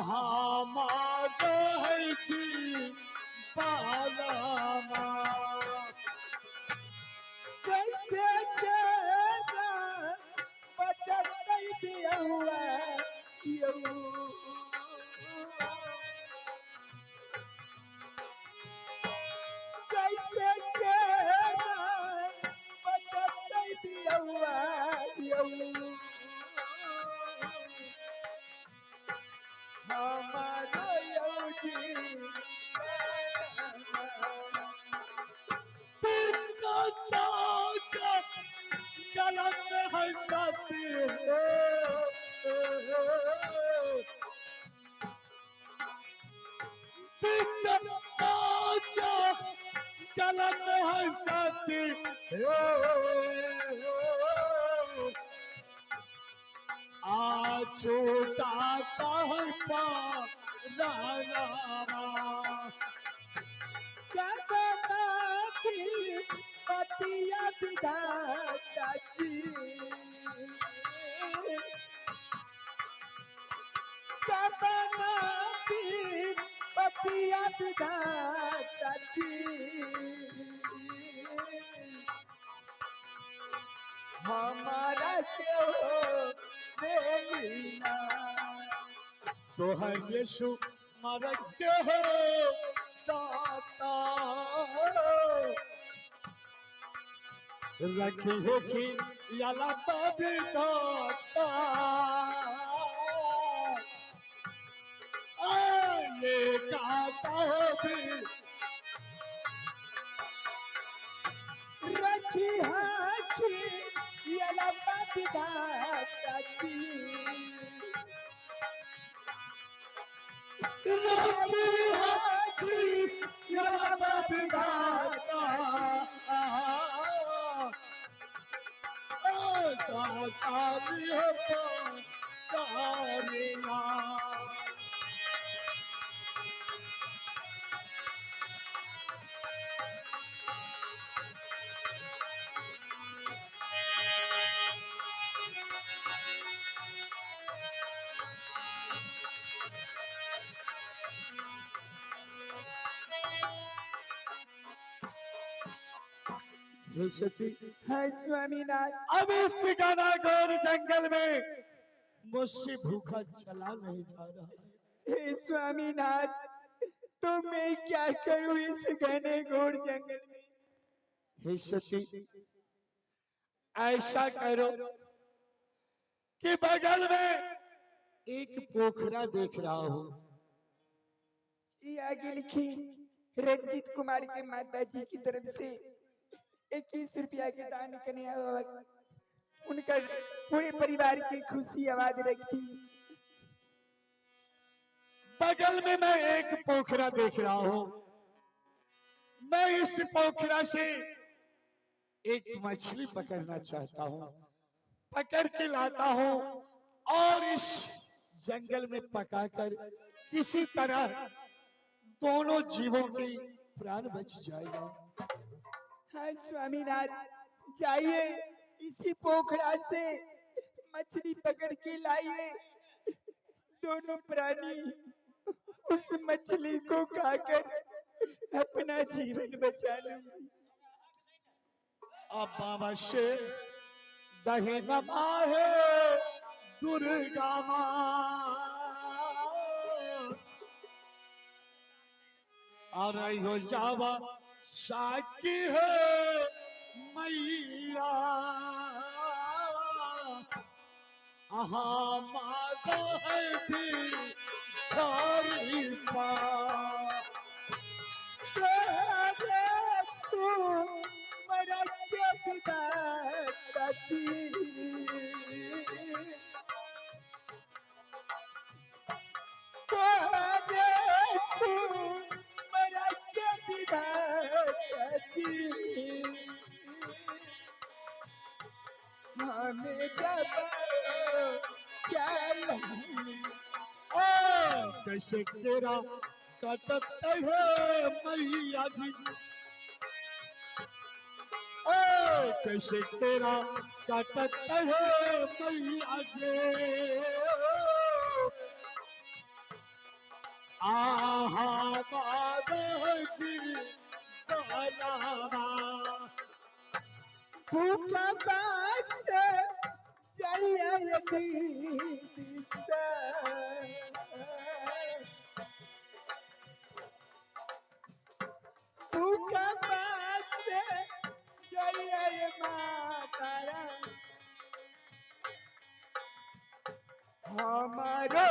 हमार है छी पालामा। कैसे तेरा बचत नहीं दिया हुआ यू। कैसे तेरा बचत नहीं दिया हुआ यू। हमारा यू जी गलत में है साथी। गलत में है साथी। आ छोटा है पालामा। पतिया विधाता जी कबना भी पतिया विधाता जी। हमारा क्यों देना तोहर यीशु मरते हो दाता। रखी हो कि याला बाबी दाता। ये गाता हो भी रखी हाथी ये लंबा विधाता जी। रखी हाथी याला बाबी दाता। सातारी हो पारिया। हे सती, हाय स्वामीनाथ, अब इस गाना गौर जंगल में मुझसे भूखा चला नहीं जा रहा है। हे स्वामीनाथ, तो मैं क्या करूं इस घने घोर जंगल में। हे सती, ऐसा करो कि बगल में एक पोखरा देख रहा हूं। ये आगे लिखी रंजीत कुमार के माता जी की तरफ से 21 रुपया के दान कन्या बाबा उनका पूरे परिवार की खुशी आबाद रखती। बगल में मैं एक पोखरा देख रहा हूं। मैं इस पोखरा से एक मछली पकड़ना चाहता हूं। पकड़ के लाता हूं और इस जंगल में पकाकर किसी तरह दोनों जीवों की प्राण बच जाएगा। हाँ स्वामीनाथ, जाइए इसी पोखरा से मछली पकड़ के लाइए। दोनों प्राणी उस मछली को खाकर अपना जीवन बचा लेंगे। अब बाबा से दहेना माहे दुर्गा माँ और हो जावा साकी है मैया माता है भी थारी पा मरा के पिताजी मरा के पिताजी हमें जब क्या कैसे तेरा कटते है मैया जी। कैसे तेरा कटते है मैया जी। आहा बाबा जी बालावा भूखा बास चाहिए दीदा भूखा बास चाहिए मातारा हमारो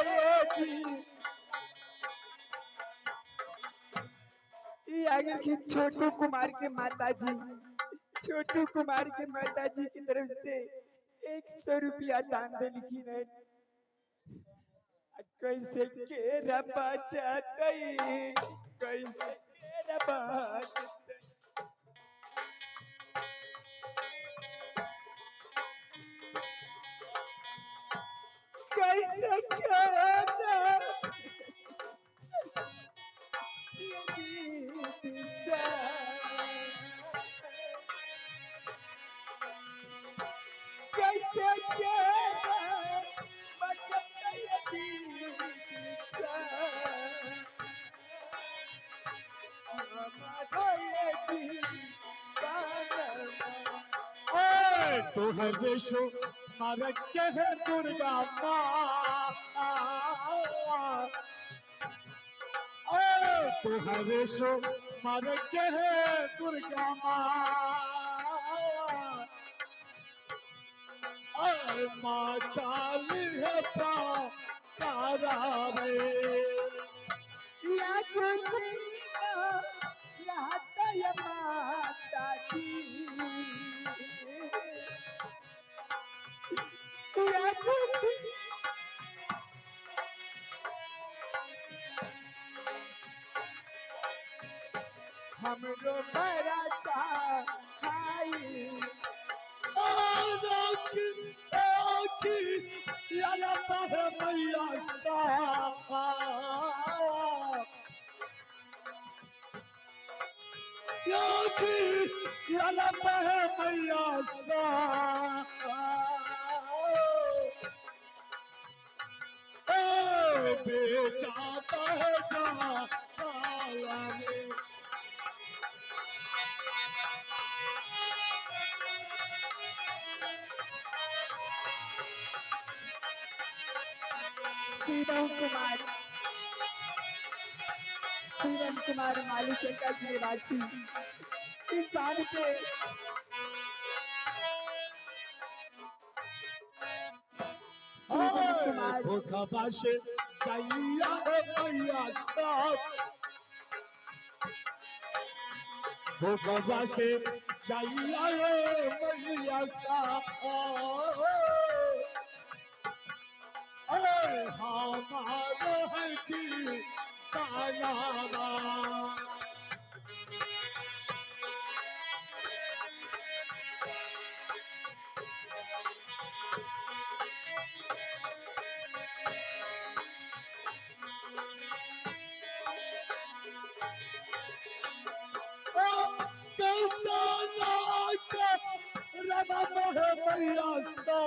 ये आगे की छोटू कुमार के माताजी छोटू कुमार के माताजी की तरफ से 100 रुपया दान दे लिखी है। कैसे केरा बचाते कैसे केरा बचाते कैसे केरा कैसे केरा बचाते तोहरे सो मार के है दुर्गा माँ। तोहरे सो मार के है दुर्गा माँ। माँ चाल है पारावे या जुदीना रहता या माता जी या जुदी हमरो बड़ा सा खाई याला पर मैया सा याला पर मैया सा बेचाता है जा काला में शिवम कुमार माली चक्का के निवासी इस स्थान पे शिवम कुमार भूखा बासे चाहिए मैया सब भूखा बासे जाइए मैया सा हमारो है जी तालाबा कैसा लागे रबा मोहे मैया सा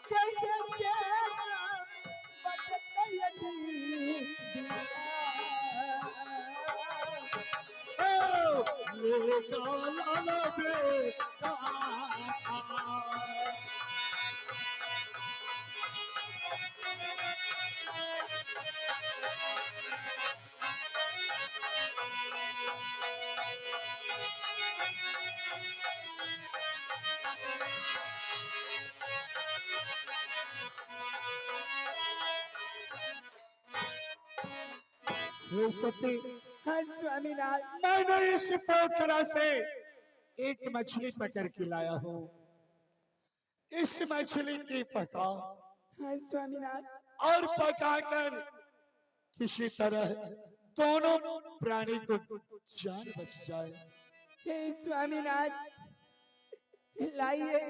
कैसे चैन बचत यदि ले गाला बेटा हे सती हाँ स्वामीनाथ। मैंने इस पोखरा से एक मछली पकड़ के लाया हूँ इस मछली की पका हाँ स्वामीनाथ। और पकाकर किसी तरह दोनों प्राणी को जान बच जाए हे स्वामीनाथ, लाइए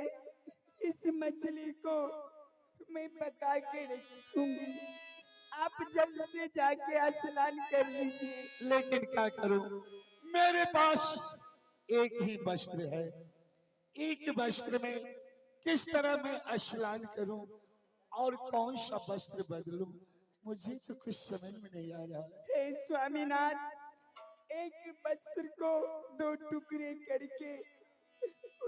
इस मछली को मैं पका के रखूंगी। आप जल्द से जाके स्नान कर लीजिए। लेकिन क्या करूं मेरे पास एक ही वस्त्र है एक वस्त्र में किस तरह मैं स्नान करूं और कौन सा वस्त्र बदलूं मुझे तो कुछ समझ में नहीं आ रहा हे स्वामीनाथ, एक वस्त्र को 2 टुकड़े करके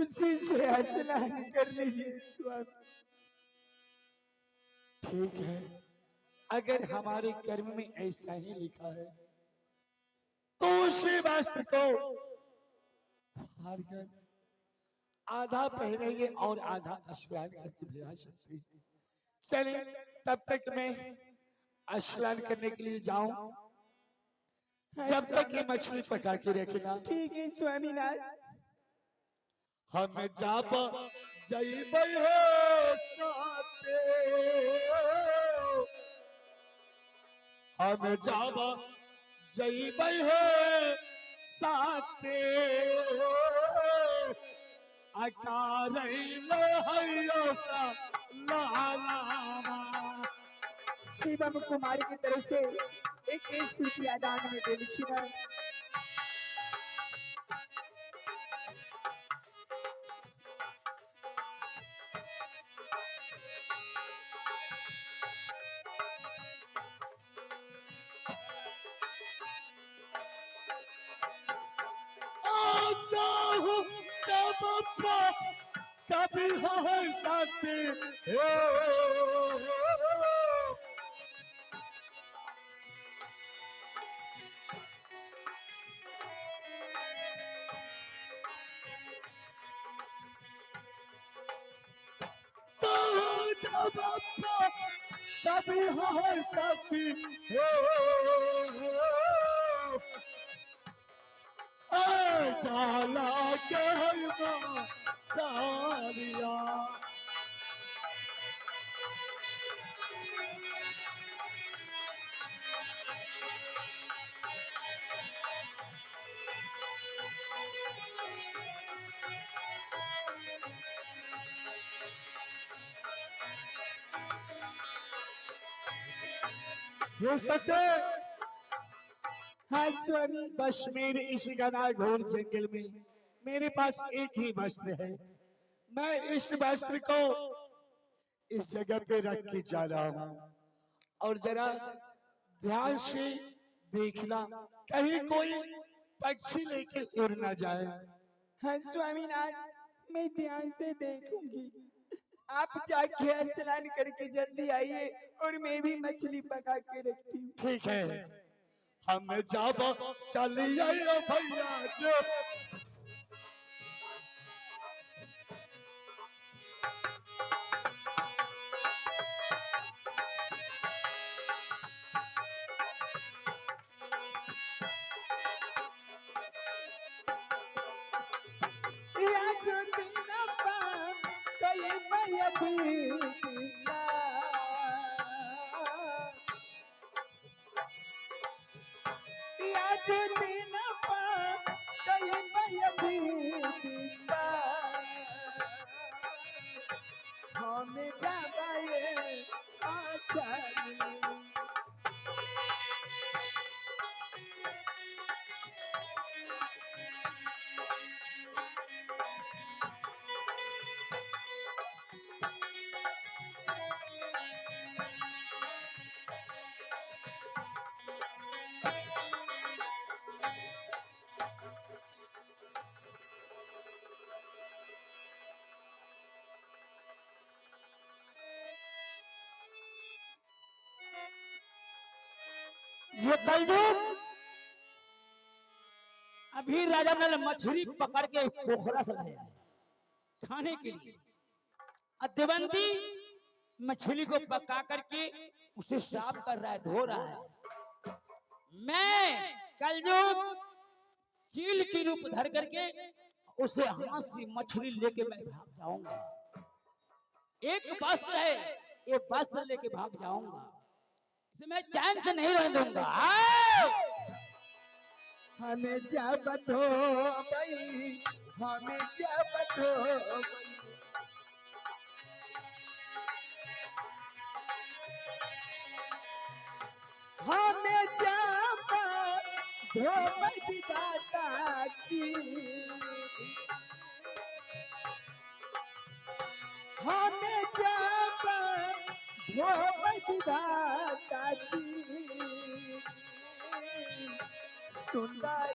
उसी से स्नान कर लीजिए स्वामी। ठीक है अगर हमारे कर्म में ऐसा ही लिखा है तो उसी वस्त्र को फाड़ कर आधा पहनेंगे और आधा स्नान करके भिजा सकते हैं। चलिए तब तक मैं स्नान करने के लिए जाऊं जब तक ये मछली पका के रखना। ठीक है स्वामीनाथ। हम जाब जइबै हे साथे हम जाब जइबै हे साथे अकारैल हैयो सा लालावा शिवम कुमारी की तरफ से 21 रुपया दान में दे दीजिएगा। आता हूँ जब कभी हो साथे कभी हो साथी जाला कहमा चारिया ये सत्य हाँ स्वामी। बस मेरे इस घना घोर जंगल में मेरे पास एक ही वस्त्र है मैं इस वस्त्र को इस जगह पे रख के जा रहा हूँ और जरा ध्यान से देखना कहीं कोई पक्षी लेके उड़ ना जाए। हाँ स्वामीनाथ, मैं ध्यान से देखूंगी। आप जाके स्नान करके जल्दी आइए और मैं भी मछली पका के रखती हूँ। ठीक है हम जाब चलिए भैया जो दिशा आज दिन पा कहीं दिशा हमें जाबाए आचारी ये कलयुग अभी राजा नल मछली पकड़ के पोखरा से लाया है खाने के लिए। देवंती मछली को पका करके उसे साफ कर रहा है, धो रहा है। मैं कलयुग चील की रूप धर करके उसे हाथ से मछली लेके मैं भाग जाऊंगा। एक वस्त्र है, ये वस्त्र लेके भाग जाऊंगा, इसे मैं चैन से नहीं रहने दूंगा। हमें जब धो भाई हमें जब धो हमें जब धो दादा जी हमें जब धो दादा जी सुंदर